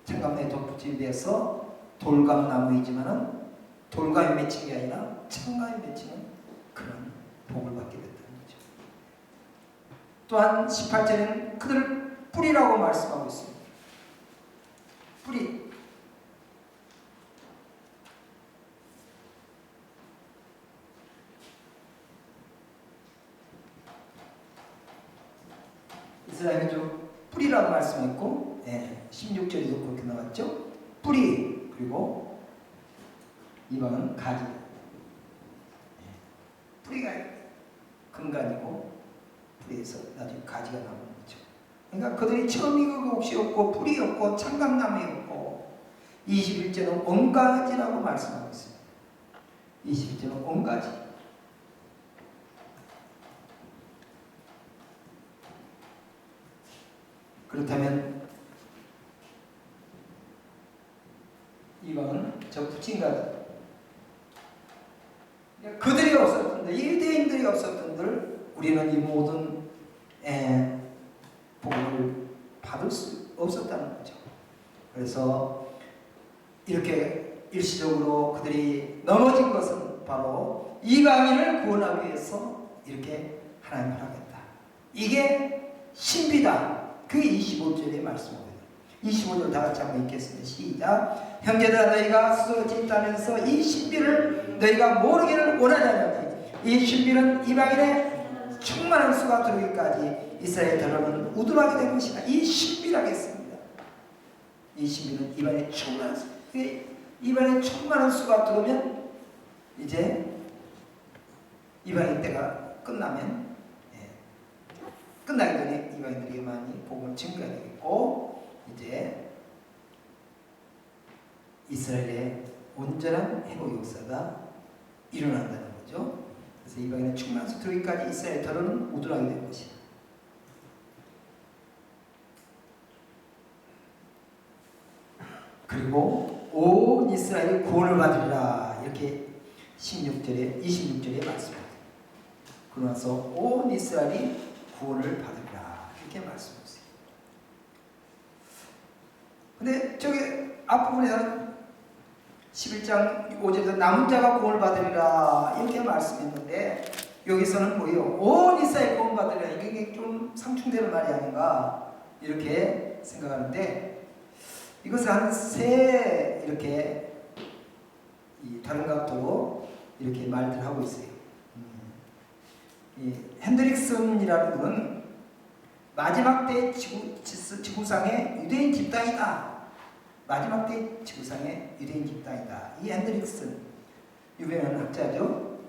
참감나무의 전부침이 돼서 돌감나무이지만은 돌감이 맺힌 게 아니라 참감이 맺히는 그런 복을 받게 됐다는 거죠. 또한 18절에는 그들 뿌리라고 말씀하고 있습니다. 뿌리. 이스라엘 민족 뿌리라고 말씀했고, 16절에도 그렇게 나왔죠. 뿌리. 그리고 이방은 가지. 뿌리가 근간이고 뿌리에서 나중에 가지가 나오는 거죠. 그러니까 그들이 처음 익은 곡식이었고 뿌리였고 참감나무였고, 21절은 온가지라고 말씀하고 있습니다. 21절은 온가지. 그렇다면 이방은 저 붙인 가지. 그들이 없었던들, 유대인들이 없었던들 우리는 이 모든 복을 받을 수 없었다는 거죠. 그래서 이렇게 일시적으로 그들이 넘어진 것은 바로 이방인을 구원하기 위해서 이렇게 하나님을 하겠다. 이게 신비다. 그게 25절의 말씀입니다. 25절 다 같이 한번 읽겠습니다. 시작. 형제들아, 너희가 스스로 짓다면서 이 신비를 너희가 모르기를 원하지 않는지. 이 신비는 이방인의 충만한 수가 들어오기까지 이스라엘 더러는 우둔하게 된 것이다. 이 신비라고 했습니다. 이 신비는 이방인의 충만한 수. 이방인의 충만한 수가 들어오면 이제 이방인 때가 끝나면 끝나기 전에 이방인들에게 많이 복음을 증거해야 되겠고, 이제 이스라엘의 온전한 회복 역사가 일어난다는 거죠. 그래서 이방인의 충만서 들어오기까지 이스라엘 털은 우둔하게 된 것이야. 그리고 온 이스라엘이 구원을 받으리라, 이렇게 26절에 말씀합니다. 그러면서 온 이스라엘이 구원을 받으리라, 이렇게 말씀하세요. 근데 저기 앞부분에는 11장 5절에서 남은 자가 구원을 받으리라 이렇게 말씀했는데, 여기서는 뭐예요? 온 이스라엘 구원 받으리라, 이게 좀 상충되는 말이 아닌가 이렇게 생각하는데, 이것을 한 세 이렇게 다른 각도로 이렇게 말들 하고 있어요. 이 핸드릭슨이라는 분은 마지막 때 지구상의 유대인 집단이다. 마지막 때 지구상의 유대인 집단이다. 이 핸드릭슨 유명한 학자죠.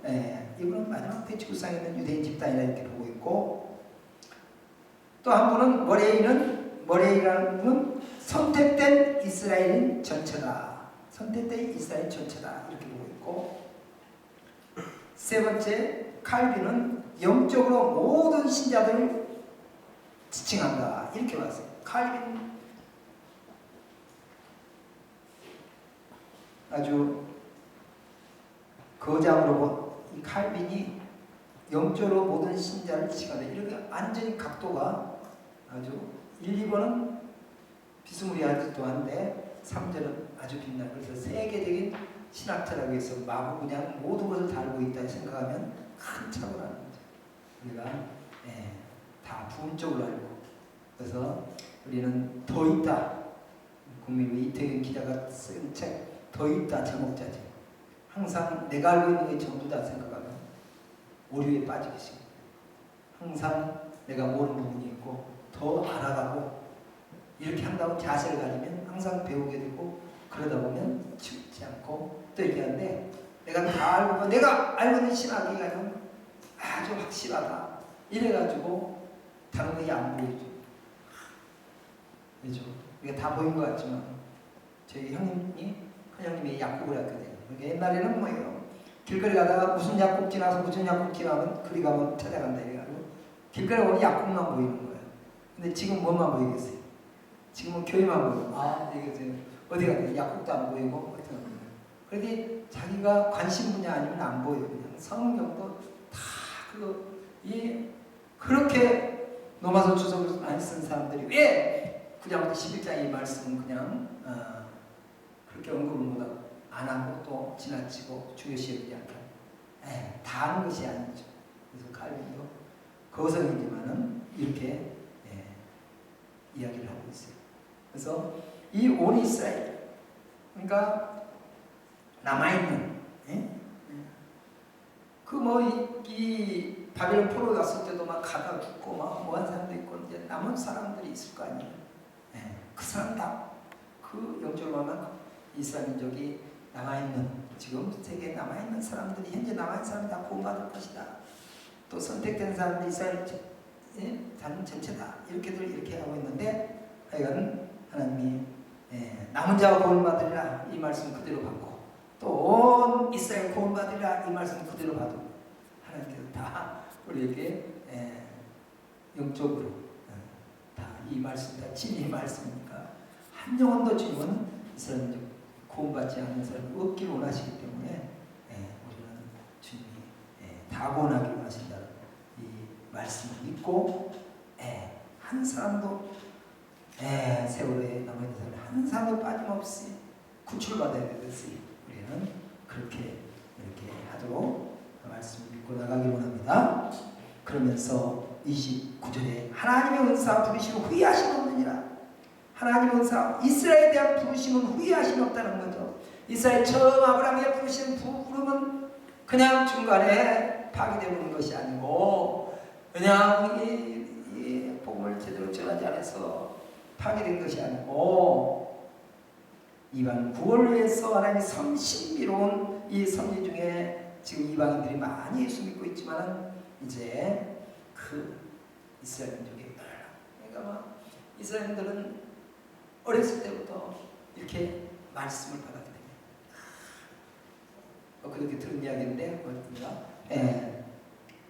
이분은 마지막 때 지구상에 있는 유대인 집단이라 이렇게 보고 있고, 또 한 분은 머레이라는 분은 선택된 이스라엘인 전체다. 선택된 이스라엘 전체다, 이렇게 보고 있고, 세 번째 칼빈은 영적으로 모든 신자들을 지칭한다, 이렇게 봤어요. 칼빈 아주 거장으로 이 칼빈이 영적으로 모든 신자를 지칭한다, 이렇게 완전히 각도가 아주 1, 2번은 비스무리하지도 한데 3절은 아주 빛나고, 그래서 세계적인 신학자라고 해서 마구 그냥 모든 것을 다 알고 있다 생각하면 큰 착오라는 거죠. 우리가 다 부분적으로 알고, 그래서 우리는 더 있다. 국민의 이태균 기자가 쓴 책 더 있다 제목자죠. 항상 내가 알고 있는 게 전부다 생각하면 오류에 빠지게 됩니다. 항상 내가 모르는 부분이 있고 더 알아가고 이렇게 한다고 자세를 가지면 항상 배우게 되고, 그러다 보면 죽지 않고 또 얘기하는데, 내가 다 알고 내가 알고 있는 신학이 아주 확실하다 이래가지고 다른 것이 안 보이죠. 그렇죠? 이게 다 보인 것 같지만 저희 형님이 큰 형님이 약국을 했거든요. 그러니까 옛날에는 뭐예요? 길거리 가다가 무슨 약국 지나서 무슨 약국 지나면 그리 가면 찾아간다 이래가지고 길거리 보면 약국만 보이는 거예요. 근데 지금 뭐만 보이겠어요? 지금은 교회만 보이고, 이게 어디 가든 약국도 안 보이고 어떻게 보면. 그런데 자기가 관심 분야 아니면 안 보여요. 그냥 성경도 다 그렇게 로마서 주석을 많이 쓴 사람들이 왜 9장부터 11장 이 말씀은 그냥 그렇게 언급을 못하고 안 하고 또 지나치고 중요시 여기지 않게 다 아는 것이 아니죠. 그래서 칼빈도 거성이지만은 이렇게 이야기를 하고 있어요. 그래서 이 온 이스라엘, 그러니까 남아있는 이 바벨론 포로 갔을 때도 막 가다 죽고 막 뭐한 사람도 있고, 이제 남은 사람들이 있을 거 아니에요. 그 사람 다 그 영적으로 하면 이스라엘 민족이 남아있는, 지금 세계에 남아있는 사람들이, 현재 남아있는 사람이 다 구원받을 것이다. 또 선택된 사람들이 이스라엘 단 전체다. 이렇게 하고 있는데, 하여간 하나님이 남은 자가 구원받으리라 이 말씀 그대로 받고, 또 온 이스라엘 구원받으리라 이 말씀 그대로 받고, 하나님께서 다 우리에게 영적으로 다 이 말씀 다 진리의 말씀이니까 한 영혼도 주님은 이스라엘 민족 구원받지 않는 사람을 얻기를 원하시기 때문에 우리는 주님이 다 구원하기를 원하신다는 이 말씀을 믿고 한 사람도 세월에 남아있는 사람 한 사람도 빠짐없이 구출받아야 되듯이 우리는 그렇게 이렇게 하도록 말씀을 믿고 나가기를 원합니다. 그러면서 29절에 하나님의 은사 부르심을 후회하심 없느니라. 하나님의 은사, 이스라엘에 대한 부르심은 후회하심 없다는 거죠. 이스라엘 처음 아브라함의 부르면 그냥 중간에 파기되는 것이 아니고, 그냥 이 복음을 제대로 전하지 않아서 파괴된 것이 아니고, 이방 구원을 위해서 하나님의 신비로운 이 섭리 중에 지금 이방인들이 많이 예수 믿고 있지만 이제 이스라엘 민족의 그러니까 막 이스라엘들은 어렸을 때부터 이렇게 말씀을 받았거든요. 그렇게 들은 이야기인데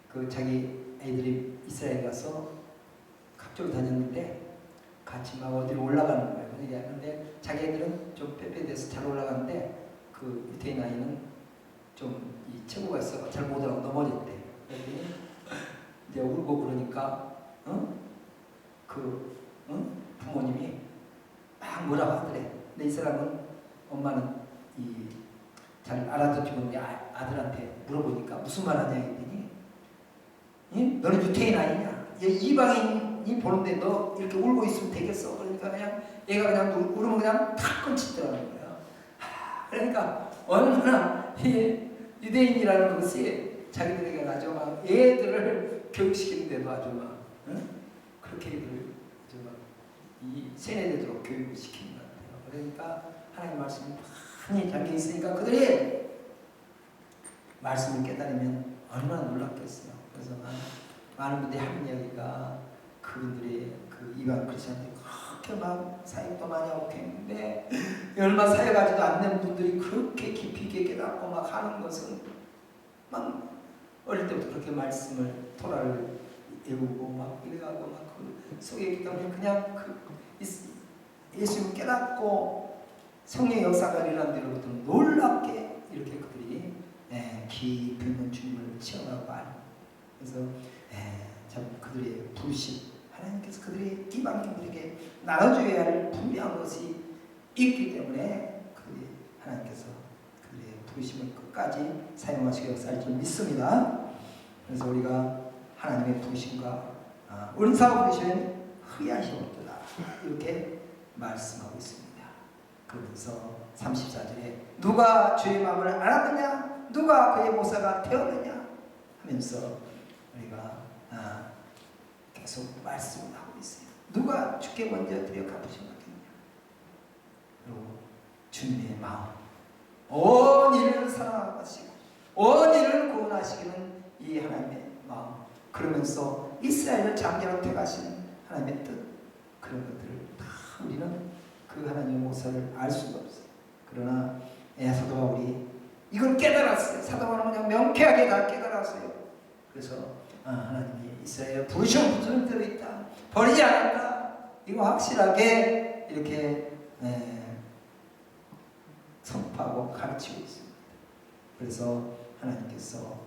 그 자기 애들이 이스라엘 가서 학교를 다녔는데 같이 막 어디로 올라가는 거예요. 근데 자기 애들은 좀 빼빼돼서 잘 올라가는데 그 유태인 아이는 좀 이 체구가 있어 잘 못 올라가 넘어졌대. 그랬더니 이제 울고 그러니까 부모님이 막 뭐라고 하더래. 근데 이 사람은 엄마는 잘 알아듣지 못해 아들한테 물어보니까 무슨 말 하냐 했더니 너는 유태인 아니냐? 이방인이 보는데 너 이렇게 울고 있으면 되겠어? 그러니까 그냥 얘가 그냥 울으면 그냥 탁 끊치더라는 거예요. 그러니까 얼마나 유대인이라는 것이 자기들에게 아주 막 애들을 교육시키는데도 아주 막 그렇게 애들을 아주 막 이 세뇌되도록 교육을 시키는 것 같아요. 그러니까 하나님 말씀이 많이 담겨 있으니까 그들이 말씀을 깨달으면 얼마나 놀랍겠어요. 그래서 많은 분들이 하는 이야기가 그분들이 그 이방 크리스천들이 그렇게 막 사역도 많이 하고 했는데 얼마 사역하지도 않는 분들이 그렇게 깊이 있게 깨닫고 막 하는 것은 막 어릴 때부터 그렇게 말씀을 토라를 외우고 막 이래가고 막 그 속에 있기 때문에 그냥 그 예수를 깨닫고 성령의 역사가 일어난 뒤로부터 놀랍게 이렇게 그들이 깊이 있는 주님을 체험하고 알고 그래서 참 그들의 부르심 하나님께서 그들의 이방인들에게 나눠줘야 할 분명한 것이 있기 때문에 그들이 하나님께서 그들의 부르심을 끝까지 사용하시기 역사할 줄 믿습니다. 그래서 우리가 하나님의 부르심과 은사와 부르심은 흐야시옵도다 이렇게 말씀하고 있습니다. 그러면서 34절에 누가 주의 마음을 알았느냐 누가 그의 모사가 되었느냐 하면서 우리가 계속 말씀을 하고 있어요. 누가 주께 먼저 드려 갚으신 것이냐 그리고 주님의 마음 온 이를 사랑하시고 온 이를 구원하시기는 이 하나님의 마음 그러면서 이스라엘을 장자로 택하신 하나님의 뜻 그런 것들을 다 우리는 그 하나님의 모사를 알 수가 없어요. 그러나 사도 바울이 이걸 깨달았어요. 사도 바울은 그냥 명쾌하게 다 깨달았어요. 그래서 하나님이 이스라엘 부르시고 붙들어 들어있다. 버리지 않았다. 이거 확실하게 이렇게 선포하고 가르치고 있습니다. 그래서 하나님께서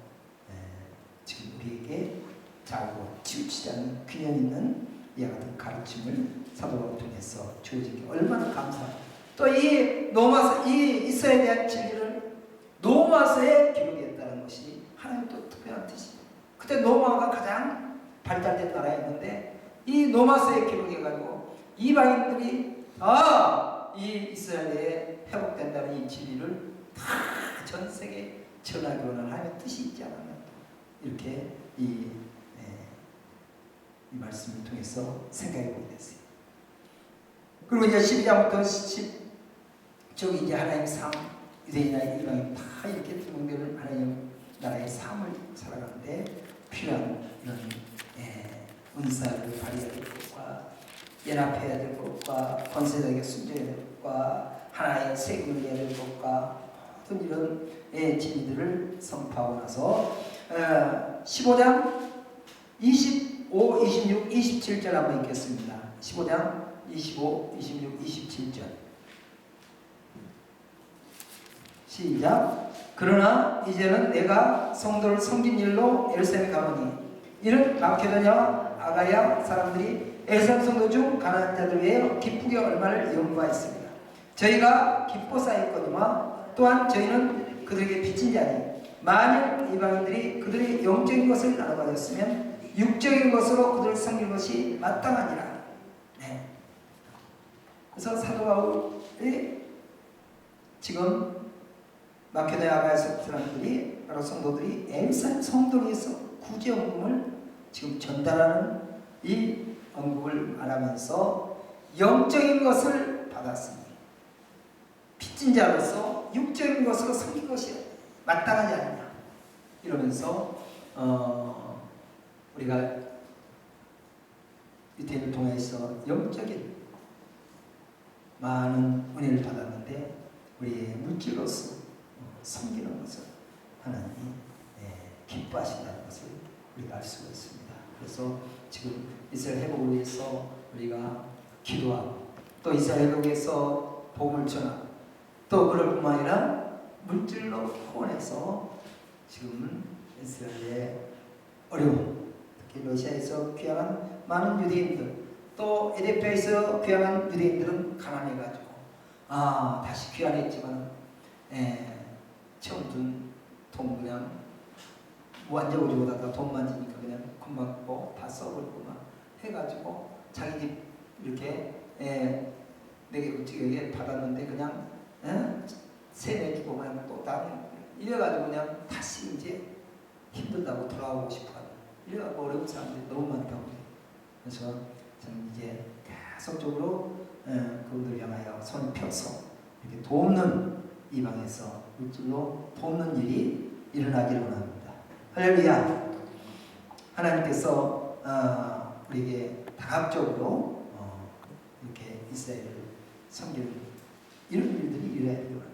지금 우리에게 자고 치우치지 않는 균형 있는 이와 같은 가르침을 사도 바울을 통해서 주어진 게 얼마나 감사합니다. 또 이 노마서 이 이스라엘에 대한 진리를 노마서에 기록했다는 것이 하나님 또 특별한 뜻이에요. 그때 노마가 가장 발달된 나라였는데 이 노마서에 기록해가지고 이방인들이 이 이스라엘에 회복된다는 이 진리를 다 전 세계에 전하기 원하는 하나님의 뜻이 있지 않았나 이렇게 이 말씀을 통해서 생각해 보게 됐어요. 그리고 이제 12장부터 저기 이제 하나님의 삶, 유대인이나 이방인 다 이렇게 등록되는 하나님 나라의 삶을 살아가는데 필요한 이런 은사를 발휘해야 될 것과 연합해야 될 것과 권세자에게 순종해야 될 것과 하나의 세금을 내야 될 것과 모든 이런 진리들을 선포하고 나서 15장 25, 26, 27절 한번 읽겠습니다. 15장 25, 26, 27절 시작. 그러나 이제는 내가 성도를 섬긴 일로 예루살렘에 가보니 이는 마케도냐와 아가야 사람들이 에선 성도 중 가난한 자들 위해 기쁘게 얼마를 연구하였습니다. 저희가 기뻐사였거니와 또한 저희는 그들에게 빚진 자니 만일 이방인들이 그들의 영적인 것을 나눠 가졌으면 육적인 것으로 그들을 섬기는 것이 마땅하니라. 그래서 사도 바울이 지금 마케도냐 아가야 사람들이 바로 성도들이 에루살렘 성도를 위해서 구제 헌금을 지금 전달하는 이 언급을 말하면서 영적인 것을 받았으니 빚진 자로서 육적인 것으로 섬긴 것이 마땅하지 않느냐 이러면서 우리가 유대인을 통해서 영적인 많은 은혜를 받았는데 우리의 물질로서 섬기는 것을 하나님이 기뻐하신다는 것을 우리가 알 수가 있습니다. 그래서 지금 이스라엘 회복을 위해서 우리가 기도하고 또 이스라엘 회복을 위해서 복음을 전하고 또 그럴 뿐만 아니라 물질로 후원해서 지금은 이스라엘의 어려움, 특히 러시아에서 귀환한 많은 유대인들, 또 에데페에서 귀환한 유대인들은 가난해가지고 다시 귀환했지만 처음 준 돈 그냥 만져보지 못하다가 돈 만지니까 그냥 금방 먹고 다 써버리고 막 해가지고 자기 집 이렇게 내게 어떻게 받았는데 그냥 세내주고 그냥 또 다른 이래가지고 그냥 다시 이제 힘들다고 돌아오고 싶어하는 이래가지고 어려운 사람들이 너무 많다고 그래요. 그래서 저는 이제 계속적으로 그분들 향하여 손을 펴서 이렇게 돕는 이방에서 물질로 돕는 일이 일어나기를 원합니다. 할렐루야. 하나님께서 우리에게 다각적으로 이렇게 이스라엘을 섬기는 이런 일들이 일어나야 되는 거예요.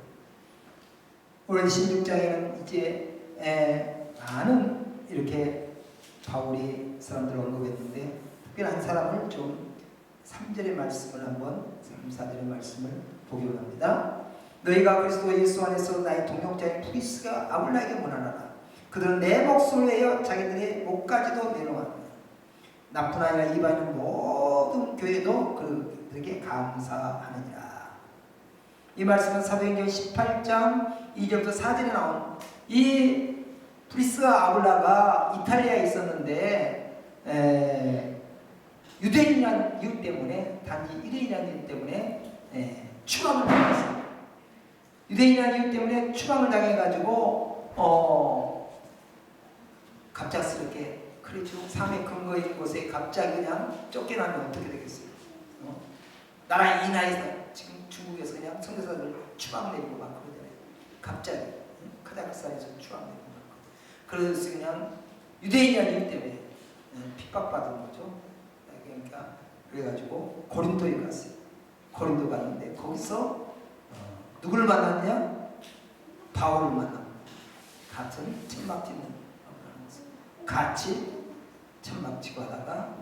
오늘 16장에는 이제 많은 이렇게 바울이 사람들을 언급했는데 특별한 사람을 좀 3절의 말씀을 한번 3, 4절의 말씀을 보기 원합니다. 너희가 그리스도 예수 안에서 나의 동역자인 프리스가 아굴라에게 문안하라. 그들은 내 목숨을 위하여 자기들의 목까지도 내놓았다. 나뿐 아니라 이방인 모든 교회도 그들에게 감사하느니라. 이 말씀은 사도행전 18장 2절부터 4절에 나온 이 프리스가 아굴라가 이탈리아에 있었는데 유대인이라는 이유 때문에 단지 유대인이라는 이유 때문에 추방을 당했어요. 유대인이라는 이유 때문에 추방을 당해가지고 갑작스럽게 그렇죠. 삶의 근거 있는 곳에 갑자기 그냥 쫓겨나면 어떻게 되겠어요? 나라 이 나이에서 지금 중국에서 그냥 선교사들 추방 내리고 막 그러잖아요. 갑자기 카자흐스탄에서 추방 내리고 막 그래서 그냥 유대인이라는 이유 때문에 핍박받은 거죠. 그러니까 그래가지고 고린도에 갔어요. 고린도 갔는데 거기서 누구를 만났냐? 바울을 만납니다. 같은 천막짓는 같이 천막치고 하다가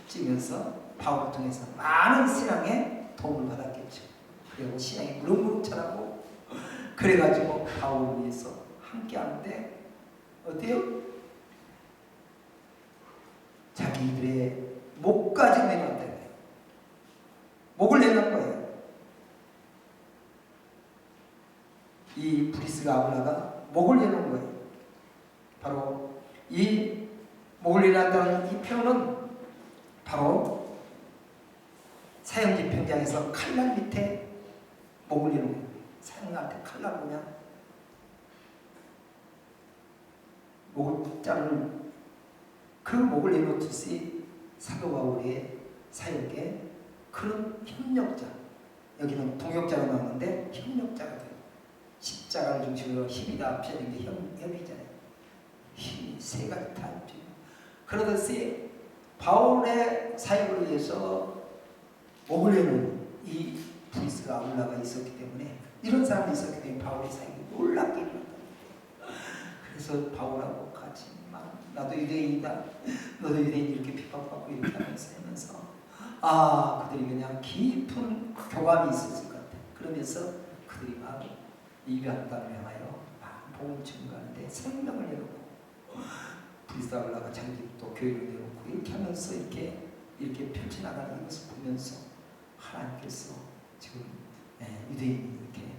찌면서 바울을 통해서 많은 신앙에 도움을 받았겠죠. 그리고 신앙이 무럭무럭 자라고 그래가지고 바울을 위해서 함께 하는데 어때요? 자기들의 목까지 내놓았다. 목을 내놓은 거예요. 이 프리스가 아굴라가 목을 내놓은 거예요. 바로 이 목을 내놨다는 이 표현은 바로 사형집 현장에서 칼날 밑에 목을 내놓은 거예요. 사형한테 칼날 보면 목을 자르는 그 목을 내놓듯이 사도 바울의 사역에 그런 협력자, 여기는 동역자가 나오는데 협력자가 돼요. 십자가를 중심으로 힘이 다 합쳐진 게 협이잖아요. 힘이 세 가지 다 합쳐요. 그러듯이 바울의 사역을 위해서 목을 내는 이 프리스가 아굴라가 있었기 때문에 이런 사람이 있었기 때문에 바울의 사역이 놀랍게 일어났다. 그래서 바울하고 같이 막 나도 유대인이다. 너도 유대인 이렇게 핍박받고 이렇게 하면서 그들이 그냥 깊은 교감이 있었을 것 같아. 그러면서 그들이 막 이방 땅을 향하여 막 복음을 증거하는데 생명을 내놓고 프리스가 올라가 자기 집도 교회를 내놓고 이렇게 하면서 이렇게 펼쳐나가는 것을 보면서 하나님께서 지금 유대인이 이렇게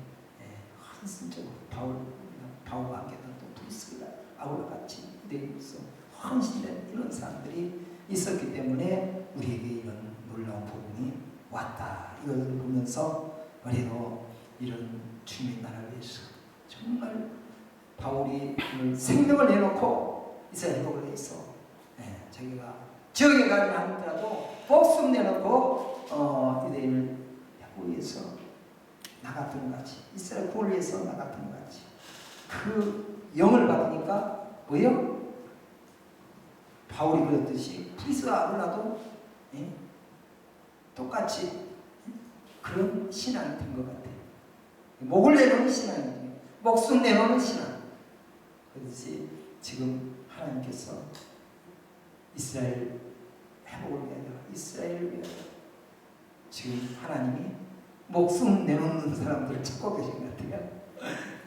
헌신적으로 바울과 함께 또 프리스가 아울러 같이 유대인으로서 헌신된 이런 사람들이 있었기 때문에 우리에게 이런 놀라운 복음이 왔다. 이것을 보면서 우리도 이런 주님의 나라를 위해서 정말 바울이 생명을 내놓고 이스라엘 회복을 해서 자기가 지역에 가는 하더라도 목숨 내놓고 유대인을 위해서 나갔던 것 같이 이스라엘 구원을 위해서 나갔던 것 같이 그 영을 받으니까 뭐예요? 바울이 그랬듯이 프리스가 아굴라도 예? 똑같이 그런 신앙이 된 것 같아요. 목을 내놓는 신앙이에요. 목숨 내놓는 신앙. 그렇지 지금 하나님께서 이스라엘 회복을 위하여 이스라엘을 위하여 지금 하나님이 목숨 내놓는 사람들을 찾고 계신 것 같아요.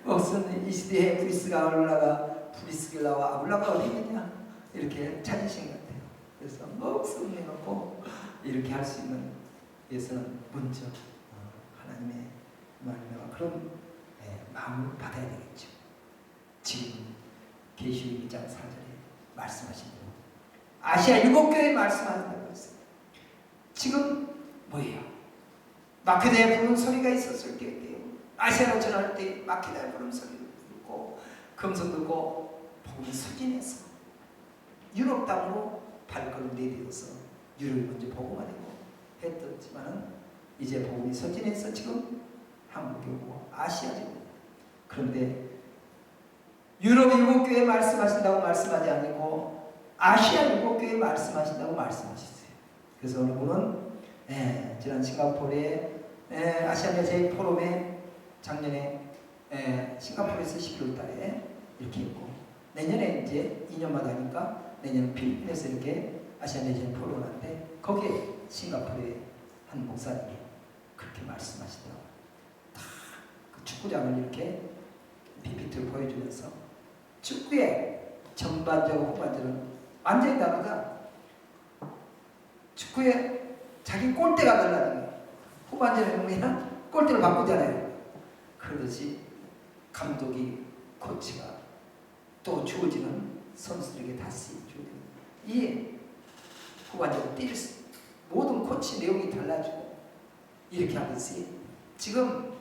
목숨 이 시대에 브리스가 올라가 브리스길라와 아블라가 어디 있느냐 이렇게 찾으신 것 같아요. 그래서 목숨 내놓고 이렇게 할 수 있는 위해서는 먼저 하나님의 말과 그런 마음을 받아야 되겠죠. 지금 계시록 2장 4절에 말씀하신 대로 아시아 7교회에 말씀하신다고 했어요. 지금 뭐예요? 마케도니아에 부르는 소리가 있었을 때예요. 아시아로 전할 때 마케도니아에 부르는 소리를 듣고 금성 듣고 복음이 소진해서 유럽 땅으로 발걸음 내디뎌서 유럽이 먼저 복음화되고 했었지만은 이제 복음이 소진해서 지금 한국에 오고 아시아에 오고 그런데 유럽 7교회에 말씀하신다고 말씀하지 않고 아시아 7교회에 말씀하신다고 말씀하셨어요. 그래서 오늘 분은 지난 싱가포르의 아시아메 제4포럼에 작년에 싱가포르에서 11월 달에 이렇게 했고 내년에 이제 2년마다 하니까 내년은 필리핀에서 이렇게 아시아메 제4포럼을 하는데 거기에 싱가포르의 한 목사님이 그렇게 말씀하시더라고요. 다 그 축구장을 이렇게 PPT를 보여주면서 축구의 전반적으로 후반적으로 완전히 다르다. 축구에 자기 골대가 달라는 거예요. 후반전에 보면 골대를 바꾸잖아요. 그러듯이 감독이 코치가 또 주어지는 선수들에게 다시 주어지는 이 후반전에 뛸 모든 코치 내용이 달라지고 이렇게 하듯이 지금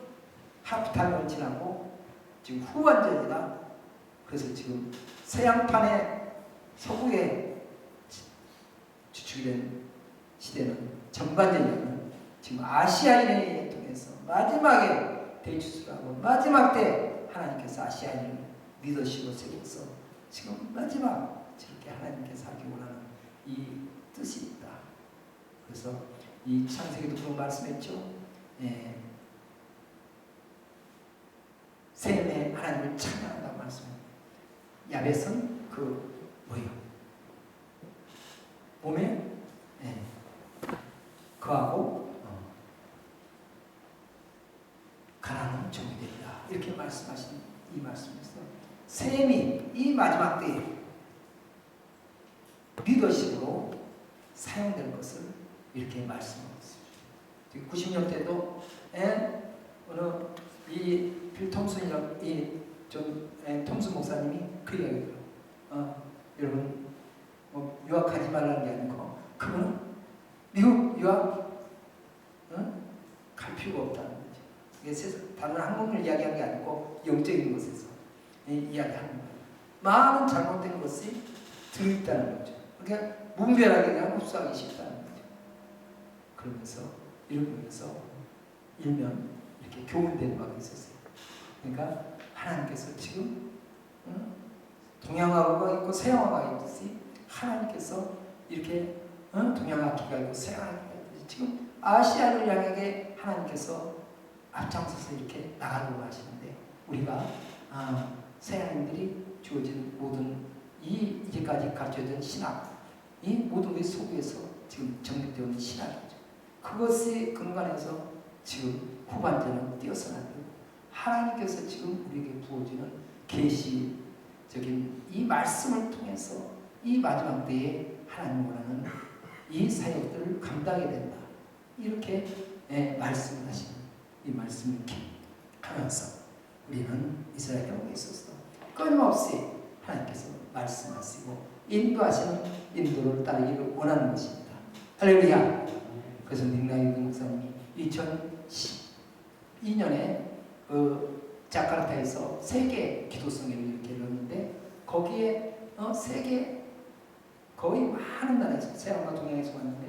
하프타임을 지나고 지금 후반전이다. 그래서 지금 서양판의 서구에 주축이 된 시대는 전반전이면 지금 아시아인을 통해서 마지막에 대추수를 하고 마지막 때 하나님께서 아시아인을 리더십으로 세워서 지금 마지막 저렇게 하나님께서 하기 원하는 이 뜻이 있다. 그래서 이 창세기도 그런 말씀했죠. 셈의 하나님을 찬양한다고 말씀합니다. 야벳은 그 뭐예요? 몸에 그하고 가난은 종이 되리라 이렇게 말씀하신 이 말씀에서 셈이 이 마지막 때에 리더십으로 사용될 것을 이렇게 말씀하고 있습니다. 90년대도 어느 이 빌 톰슨이라고 톰슨 목사님이 그 이야기더라고요. 여러분 뭐 유학하지 말라는 게 아니고 그분은 미국 유학 갈 필요가 없다는 거죠. 이게 다른 한국을 이야기한 게 아니고 영적인 곳에서 이야기하는 거예요. 많은 잘못된 것이 들어있다는 거죠. 그러니까 문별하게 그냥 흡수하기 쉽다는 거죠. 그러면서 이러면서 일면 이렇게 교훈되는 바가 있었어요. 그러니까 하나님께서 지금 동양화가 있고 서양화가 있듯이 하나님께서 이렇게 동양학기가 있고 서양학기가 있듯이 지금 아시아를 향하게 하나님께서 앞장서서 이렇게 나가려고 하시는데 우리가 서양인들이 주어진 모든 이제까지 가르쳐진 신학 이 모든 것이 속에서 지금 정립되어 있는 신학이죠. 그것의 근간에서 지금 후반전은 뛰어서나고 하나님께서 지금 우리에게 부어주는 계시적인 이 말씀을 통해서 이 마지막 때에 하나님 원하는 이 사역들을 감당해야 된다. 이렇게 말씀을 하시는 이 말씀을 하면서 우리는 이스라엘 회복에 있어서 끊임없이 하나님께서 말씀하시고 인도하시는 인도를 따르기를 원하는 것입니다. 할렐루야. 그래서 닉나이 목사님이 2012년에 자카르타에서 세계 기도성회를 이렇게 열었는데 거기에 세계 거의 많은 나라에서 서양과 동양에서 왔는데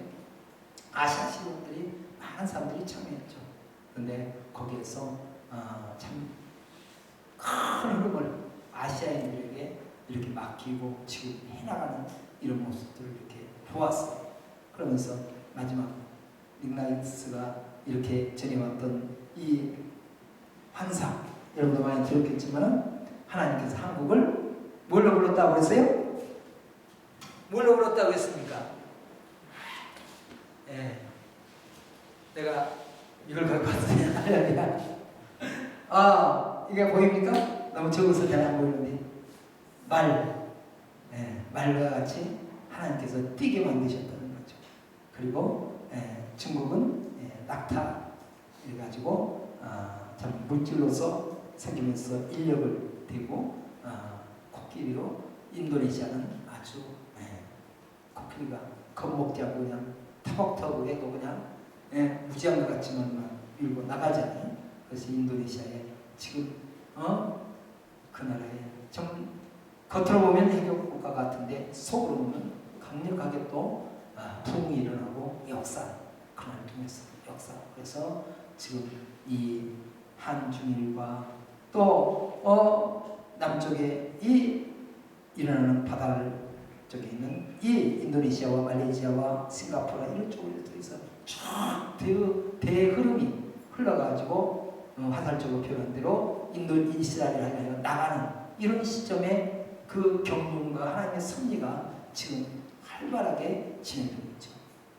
아시아 시민들이 많은 사람들이 참여했죠. 그런데 거기에서 참 큰 흐름을 아시아인들에게 이렇게 맡기고 지금 해나가는 이런 모습들을 이렇게 보았어요. 그러면서 마지막 닉나이스가 이렇게 전해왔던 이 환상, 여러분도 많이 들었겠지만 하나님께서 한국을 뭘로 불렀다고 했어요? 뭘로 불렀다고 했습니까? 예, 내가 이걸 갖고 왔어요. 이게 보입니까? 너무 적어서 잘 안 보이는데 말과 같이 하나님께서 뛰게 만드셨다는 거죠. 그리고 중국은 낙타 이래가지고 참 물질로서 생기면서 인력을 대고 코끼리로 인도네시아는 아주 코끼리가 겁먹지 않고 그냥 타벅타벅 해도 그냥 무지한 것 같지만 밀고 나가잖아요. 그래서 인도네시아에 지금 그 나라에 좀 겉으로 보면 해결국가 같은데 속으로 보면 강력하게 또 부흥이 일어나고 역사 그날 통해서 역사. 그래서 지금 이 한중일과 또 남쪽에 이 일어나는 바다 쪽에 있는 이 인도네시아와 말레이시아와 싱가포르 이런 쪽으로 해서 쫙 대흐름이 흘러가지고 화살적으로 표현한 대로 이스라엘을 향하여 나가는 이런 시점에 그 경륜과 하나님의 섭리가 지금 활발하게 진행되고 있죠.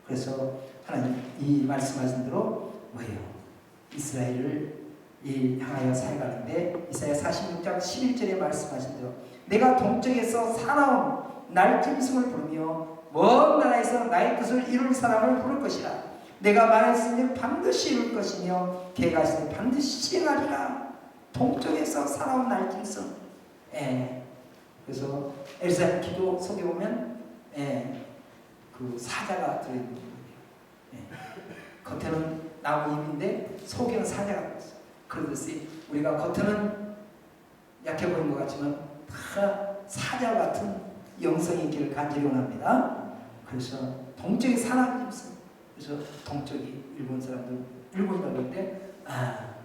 그래서 하나님 이 말씀하신 대로 뭐예요? 이스라엘을 향하여 살아가는데 이사야 46장 11절에 말씀하신 대로 내가 동쪽에서 사나운 날짐승을 부르며 먼 나라에서 나의 뜻을 이룰 사람을 부를 것이라. 내가 말했으니 반드시 이룰 것이며 걔가 있으니 반드시 시행하리라. 동쪽에서 사나운 날짐승. 그래서 엘사의 기도 속에 보면 그 사자가 들어있는 거예요. 겉에는 나무 잎인데 속에는 사자가 들어있어요. 그러듯이 우리가 겉에는 약해 보이는 것 같지만 다 사자 같은 영성이 있기를 간절히 원합니다. 그래서 동쪽이 사나운 짐승. 그래서 동쪽이 일본 사람들 일본이라고 하는데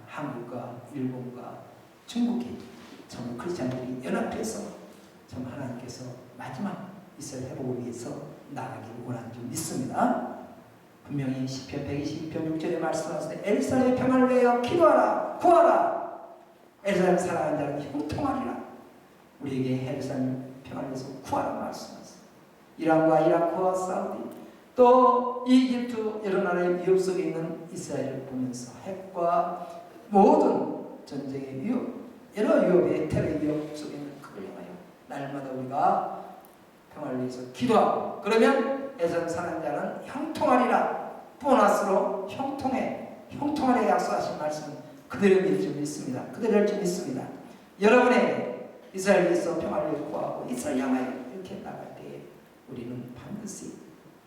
한국과 일본과 중국이 전부 크리스찬들이 연합해서 정 하나님께서 마지막 이스라엘 회복을 위해서 나가기를 원하는 줄 믿습니다. 분명히 시편 122편 6절에 말씀하시되 엘사의 평안을 위하여 기도하라 구하라. 엘사를 사랑하는 자는 형통하리라. 우리에게 엘사의 평안을 위해서 구하라 말씀하세요. 이란과 이라크와 사우디 또 이집트 여러 나라의 위협 속에 있는 이스라엘을 보면서 핵과 모든 전쟁의 위협 여러 위협의 테러 위협 속에 있는 그걸 향하여 날마다 우리가 평안을 위해서 기도하고 그러면 엘사를 사랑하는 자는 형통하리라. 보너스로 형통하리라 약속하신 말씀은 그대로 믿을 줄 믿습니다. 그대로 할 줄 믿습니다. 여러분의 이스라엘 위해서 평화를 구하고 이스라엘 향하여 이렇게 나갈 때에 우리는 반드시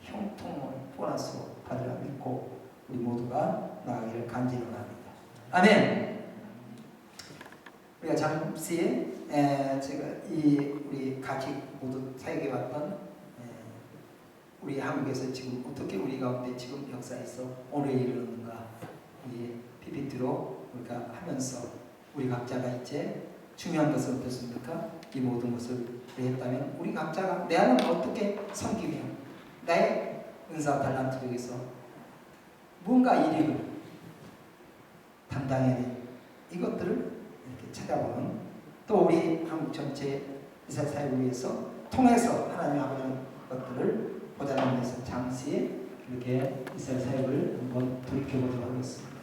형통을 보너스로 받으라 믿고 우리 모두가 나가기를 간절히 원합니다. 아멘. 우리가 잠시 제가 우리 같이 모두 사역해 왔던 우리 한국에서 지금 어떻게 우리 가운데 지금 역사에서 오래 이르는가 우리 PPT로 우리가 하면서 우리 각자가 이제 중요한 것은 어떻습니까? 이 모든 것을 했다면 우리 각자가 내 안은 어떻게 섬기며 나의 은사 달란트에서 뭔가 일익을 담당해야 될 이것들을 이렇게 찾아보는 또 우리 한국 전체 이스라엘 사회를 위해서 통해서 하나님 아버지의 것들을 보자는 데서 잠시 이렇게 이스라엘 사역을 한번 돌이켜보도록 하겠습니다.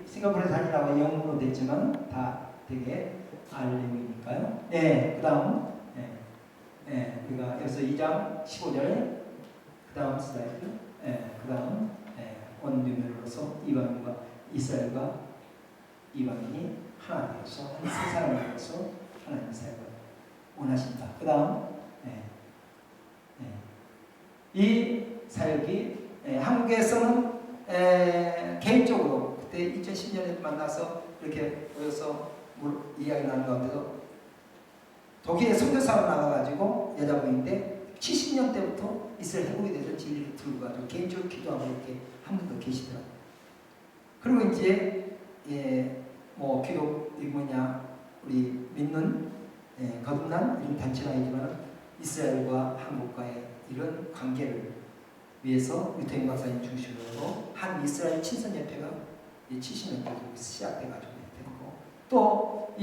싱가포르에 살리라고 영문으로 됐지만 다 되게 알림이니까요. 그 다음 우리가 여기서 2장 15절에 그 다음 슬라이드 그 다음 원유멜로서 이방인과 이스라엘과 이방인이 하나 되어서 한 세 사람이 되어서 하나님의 사역을 원하신다. 그 다음 이 사역이 한국에서는 개인적으로 그때 2010년에 만나서 이렇게 모여서 이야기 나눈 가운데서 독일에 선교사로 나가가지고 여자분인데 70년 때부터 이스라엘 회복에 대해서 진리를 들고 가지고 개인적으로 기도하고 이렇게 한 분 더 계시더라고요. 그리고 이제 기독 우리 믿는 거듭난 이런 단체가 있지만 이스라엘과 한국과의 이런 관계를 위해서 유태인 박사님 중심으로 한 이스라엘 친선협회가 70년대 시작돼가지고 됐고, 또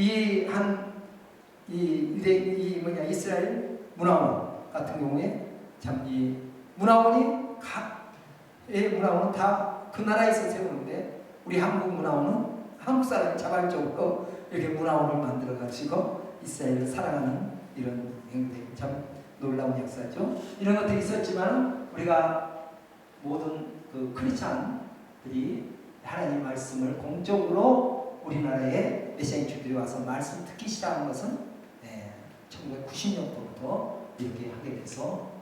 이스라엘 문화원 같은 경우에 참 이 문화원이 각의 문화원은 다 그 나라에서 세우는데, 우리 한국 문화원은 한국 사람이 자발적으로 이렇게 문화원을 만들어 가지고 이스라엘을 사랑하는 이런 행태, 참 놀라운 역사죠. 이런 것들이 있었지만 우리가 모든 그 크리스찬들이 하나님 말씀을 공적으로 우리나라에 메시아인들이 와서 말씀 듣기 시작한 것은 1990년도부터 이렇게 하게 돼서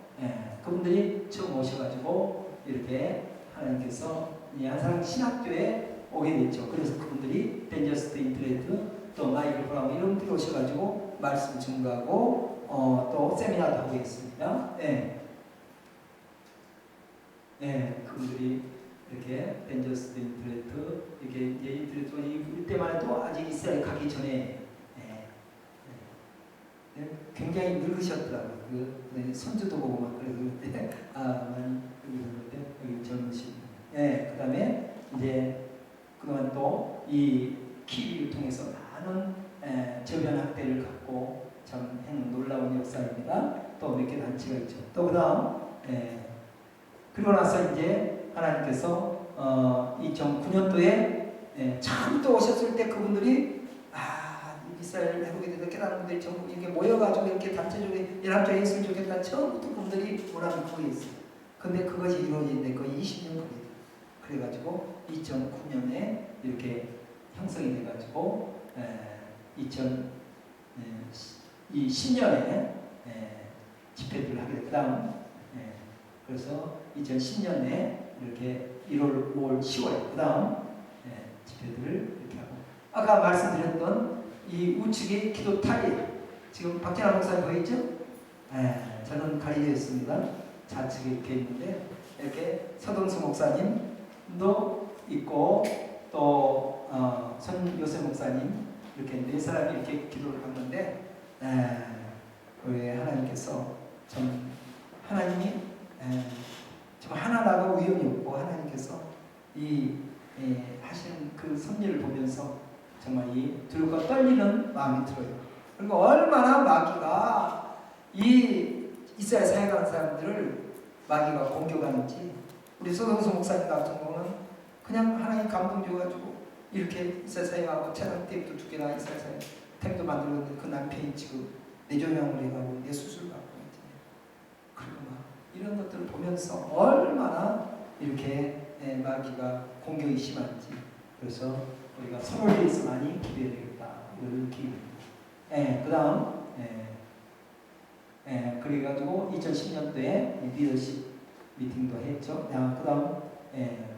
그분들이 처음 오셔가지고 이렇게 하나님께서 한상 신학교에 오게 됐죠. 그래서 그분들이 벤저스트 인트레트 또 마이클 브라운 이런 분들이 오셔가지고 말씀 증거하고 또 세미나도 하고 있습니다. 그분들이 이렇게 벤저스트 인트레트 이렇게 인트레트가 이때만 해도 아직 이스라엘 가기 전에 굉장히 늙으셨더라고요. 그 선주도 보고 막 그랬는데 많이 늙으셨는데 여기 젊으신. 그 다음에 이제 그동안 또 이 키위를 통해서 많은 저변 학대를 갖고 참 놀라운 역사입니다. 또 몇 개 단체가 있죠. 또 그다음 그리고 나서 이제 하나님께서 2009년도에 처음 또 오셨을 때 그분들이 이스라엘 회복에 대해서 깨닫는 분들이 전부 이렇게 모여가지고 이렇게 단체적으로 연합적으로 했으면 좋겠다. 처음부터 그분들이 원하는 그게 있어요. 근데 그것이 이루어지는데 거의 20년 걸리더라고요. 그래가지고 2009년에 이렇게 형성이 돼가지고 2010년에 집회를 하게 됐고, 그 다음 그래서 2010년에 이렇게 1월, 5월, 10월에 그 다음 집회들을 이렇게 하고, 아까 말씀드렸던 이 우측이 기도 탈이 지금 박진아 목사님 보이죠? 저는 가리져 있습니다. 좌측에 이렇게 있는데 이렇게 서동수 목사님도 있고 또 손요셉 목사님 이렇게 네 사람이 이렇게 기도를 한 건데 우리 하나님께서 참 하나님이 좀 하나라고 위험이 없고 하나님께서 하시는 그 섭리를 보면서 정말 이 들과 떨리는 마음이 들어요. 그리고 얼마나 마귀가 이 이스라엘 사역하는 사람들을 마귀가 공격하는지, 우리 서동수 목사님 같은 경우는 그냥 하나님 감동 줘가지고 이렇게 이스라엘 사역하고 차량 테이프도 2개나 이스라엘 사역 템도 만들었는데 그 남편이 지금 뇌종양을 해가지고 뇌수술 받고 있잖아요. 그리고 막 이런 것들을 보면서 얼마나 이렇게 마귀가 공격이 심한지, 그래서 우리가 서로를 위해서 많이 기도해야 되겠다 이런 기도입니다. 그 다음 그래가지고 2010년도에 리더십 미팅도 했죠. 그 다음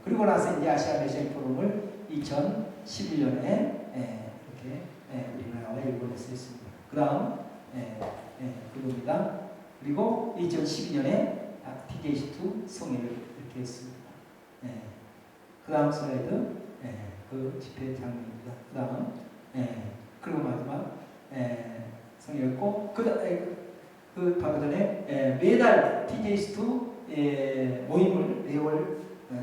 그리고 나서 이제 아시아 메시아 포럼을 2011년에 이렇게 우리나라와 일본에서 했습니다. 그 다음 그겁니다. 그리고 2012년에 TJC2 성회를 이렇게 했습니다. 그 다음 슬라이드 그 집회 장면입니다. 그 다음 그리고 마지막 성회였고 그 바로 전에 매달 TJC2 모임을 매월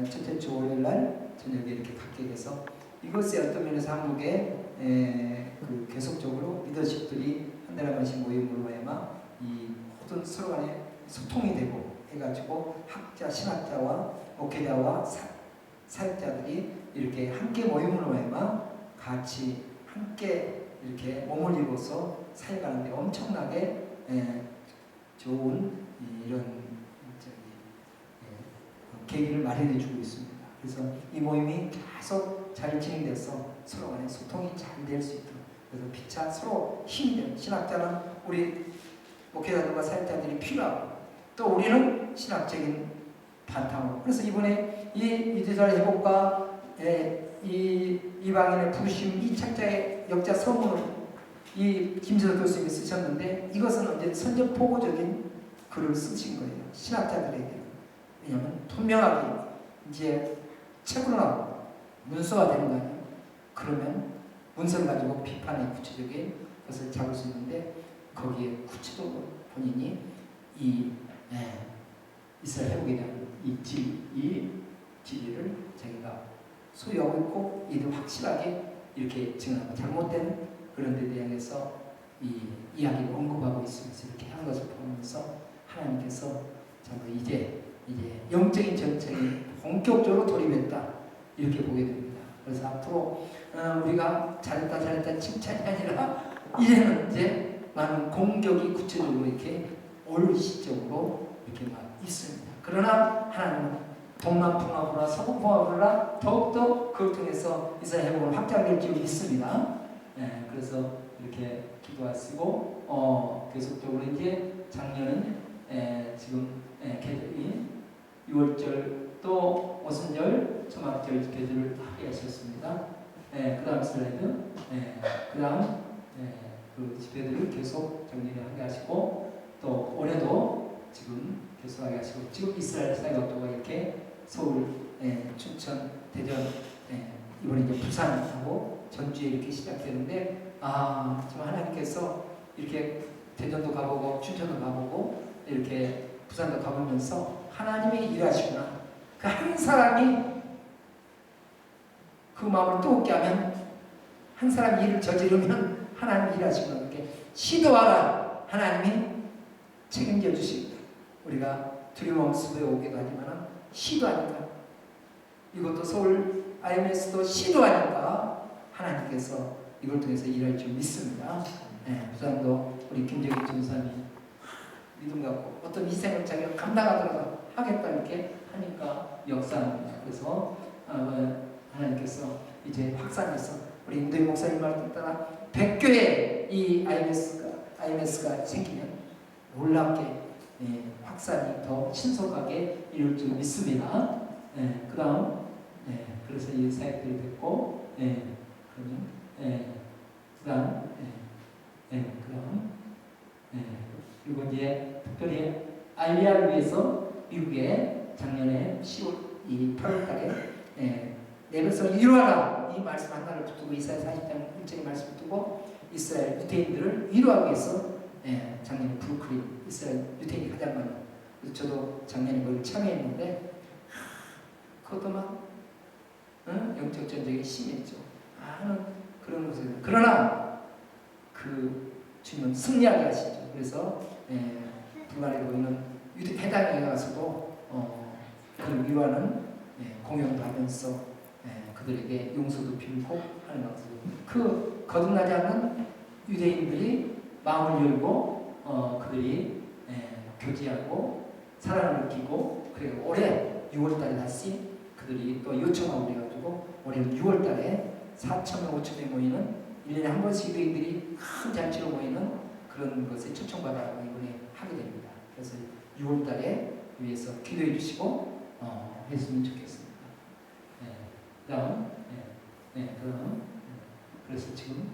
첫째 주 월요일날 저녁에 이렇게 갖게 돼서 이것이 어떤 면에서 한국에 그 계속적으로 리더십들이 한 달에 한 번씩 모임으로 말미암아 이 모든 서로 간에 소통이 되고 해가지고 학자, 신학자와 목회자와 사역자들이 이렇게 함께 모임으로 말미암아 같이 함께 이렇게 몸을 이루어서 사역하는데 엄청나게 좋은 이런 계기를 마련해 주고 있습니다. 그래서 이 모임이 계속 잘 진행돼서 서로 간에 소통이 잘 될 수 있도록, 그래서 피차 서로 힘이 되는, 신학자는 우리 목회자들과 사역자들이 필요하고 또 우리는 신학적인 바탕으로, 그래서 이번에 이 이스라엘 회복과 이 이방인의 부르심 이 책자의 역자 서문을 이 김재도 교수님이 쓰셨는데, 이것은 이제 선전포고적인 글을 쓰신 거예요. 신학자들에게. 왜냐하면 분명하게 이제 책으로 나오고 문서가 되는 거 아니에요. 그러면 문서를 가지고 비판의 구체적인 것을 잡을 수 있는데, 거기에 구체적으로 본인이 이 이스라엘 회복에 대한 이 진리를 자기가 소유하고 있고 이도 확실하게 이렇게 증언하고 잘못된 그런 데 대해서 이 이야기를 언급하고 있으면서 이렇게 한 것을 보면서 하나님께서 정말 이제 영적인 전쟁이 본격적으로 돌입했다 이렇게 보게 됩니다. 그래서 앞으로 우리가 잘했다 칭찬이 아니라 이제는 이제 많은 공격이 구체적으로 이렇게 올 시적으로 이렇게 막 있습니다. 그러나 하나님은 동남풍하고나 서북풍하고나 더욱더 그걸 통해서 이스라엘 회복을 확장될 줄 믿습니다. 그래서 이렇게 기도하시고 계속적으로 이제 작년은 지금 계절이 6월절 또 오순절 초막절 계절을 하게 하셨습니다. 그 다음 슬라이드. 그 다음 그 집회들을 계속 정리하게 하시고 또 올해도 지금 계속하게 하시고 지금 이스라엘 사역도가 이렇게 서울, 춘천, 대전, 이번에 이제 부산하고 전주에 이렇게 시작되는데 정말 하나님께서 이렇게 대전도 가보고 춘천도 가보고 이렇게 부산도 가보면서 하나님이 일하시구나. 그 한 사람이 그 마음을 뜨겁게 하면 한 사람이 일을 저지르면 하나님이 일하시구나. 이렇게 시도하라. 하나님이 책임져 주십니다. 우리가 두려움 속에 오기도 하지만 시도하니까 이것도 서울 IMS도 시도하니까 하나님께서 이걸 통해서 일할 줄 믿습니다. 부산도 우리 김정희 전사님이 믿음 갖고 어떤 희생을 자기가 감당하더라도 하겠다 이렇게 하니까 역사합니다. 그래서 하나님께서 이제 확산해서 우리 임도희 목사님 말씀 따라 100교회 이 IMS가 생기면 놀랍게 확산이 더 신속하게 이룰 줄 믿습니다. 그 다음 그래서 이 사역들이 됐고 그 다음 그리고 이제 특별히 알리아를 위해서 미국에 작년에 8월달에 내백성을 이루어라 이 말씀 하나를 붙들고 이사야 40장 1절의 말씀을 두고 이스라엘 유대인들을 위로하기 위해서 작년에 브루클린 이스라엘 유대인이 가장 많이 그래서 저도 작년에 거기 참여했는데 그것도 막 영적 전쟁이 심했죠. 많은 그런 곳에 그러나 그 주님은 승리하게 하시죠. 그래서 불만에 보이는 해당에 가서도 그 위로하는 공연도 하면서 그들에게 용서도 빌고 하는 것을 그 거듭나지 않는 유대인들이 마음을 열고 그들이 교제하고 사랑을 느끼고 그리고 올해 6월달에 다시 그들이 또 요청하고 그래가지고 올해 6월달에 4,000명 5,000명 모이는 1년에 한 번씩 유대인들이 큰 잔치로 모이는 그런 것에 초청받아서 이번에 하게 됩니다. 그래서 6월달에 위해서 기도해 주시고 했으면 좋겠습니다. 그다음 그럼 그래서 지금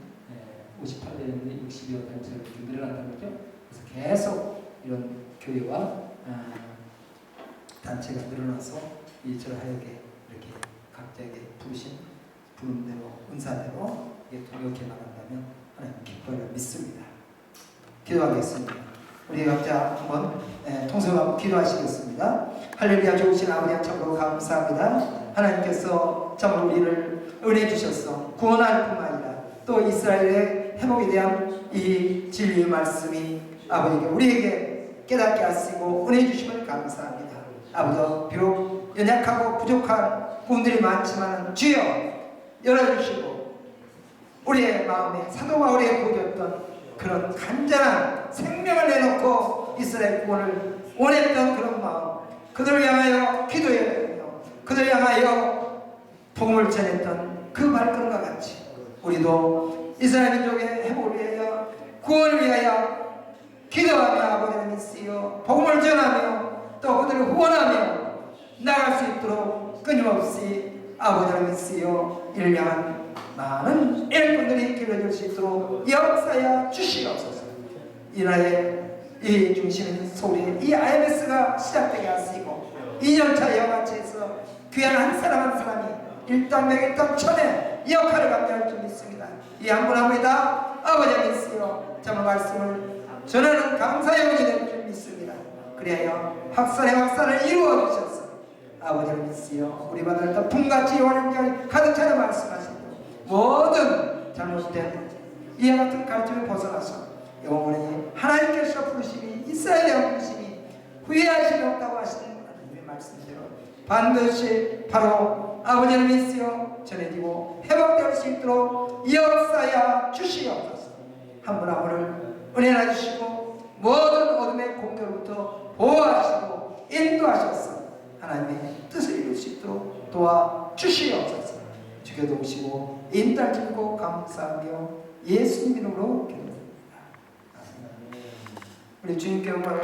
58대였는데 60여 단체로 이렇게 늘어난다는 거죠. 그래서 계속 이런 교회와 단체가 늘어나서 이처럼 하여게 이렇게 각자에게 부르신 부름대로 은사대로 이게 동역해 나간다면 하나님 기뻐할 믿습니다. 기도하겠습니다. 우리 각자 한번 통성하고 기도하시겠습니다. 할렐루야. 좋으신 아버지 참으로 감사합니다. 하나님께서 참으로 우리를 은혜 주셔서 구원할 뿐만 아니라 또 이스라엘의 회복에 대한 이 진리의 말씀이 아버지께 우리에게 깨닫게 하시고 은혜 주심을 감사합니다. 아버지 비록 연약하고 부족한 부분들이 많지만 주여 열어주시고 우리의 마음에 사도 바울이 보여줬던 그런 간절한 생명을 내놓고 이스라엘 구원을 원했던 그런 마음 그들을 향하여 기도해야 되며 그들을 향하여 복음을 전했던 그 발걸음과 같이 우리도 이스라엘 민족의 회복을 위하여 구원을 위하여 기도하며 아버지를 믿으시어 복음을 전하며 또 그들을 후원하며 나갈 수 있도록 끊임없이 아버지를 믿으시어 이를 향한 많은 일꾼들이 길어질 수 있도록 역사여 주시옵소서. 이 나라의 이 중심인 서울의 이 IMS가 시작되게 하시고 2년차 영화체에서 귀한 한 사람 한 사람이 일당백 일당천의 역할을 감당할 줄 믿습니다. 이 한 분 한 분이 다 아버지 믿으시어 정말 말씀을 전하는 감사의 영혼이 될 줄 믿습니다. 그리하여 확산의 확산을 이루어 주셔서 아버지를 믿으시오. 우리 받을 때 품같이 요한의 자리 가득 차려 말씀하시고 모든 잘못된 이와 같은 가르침을 벗어나서 영원히 하나님께서 부르심이 있어야 되는 부르심이 후회하심이 없다고 하시는 하나님의 말씀대로 반드시 바로 아버지를 믿으시오 전해지고 회복될 수 있도록 역사여 주시옵소서. 한 분 한 분을 은혜나 주시고 모든 어둠의 공격부터 보호하시고 인도하셔서 하나님의 뜻을 이룰 수 있도록 도와주시옵소서. 주께 도우시고 인도해 주시고 감사하며 예수님 이름으로 기도합니다. 우리 주님께 영광을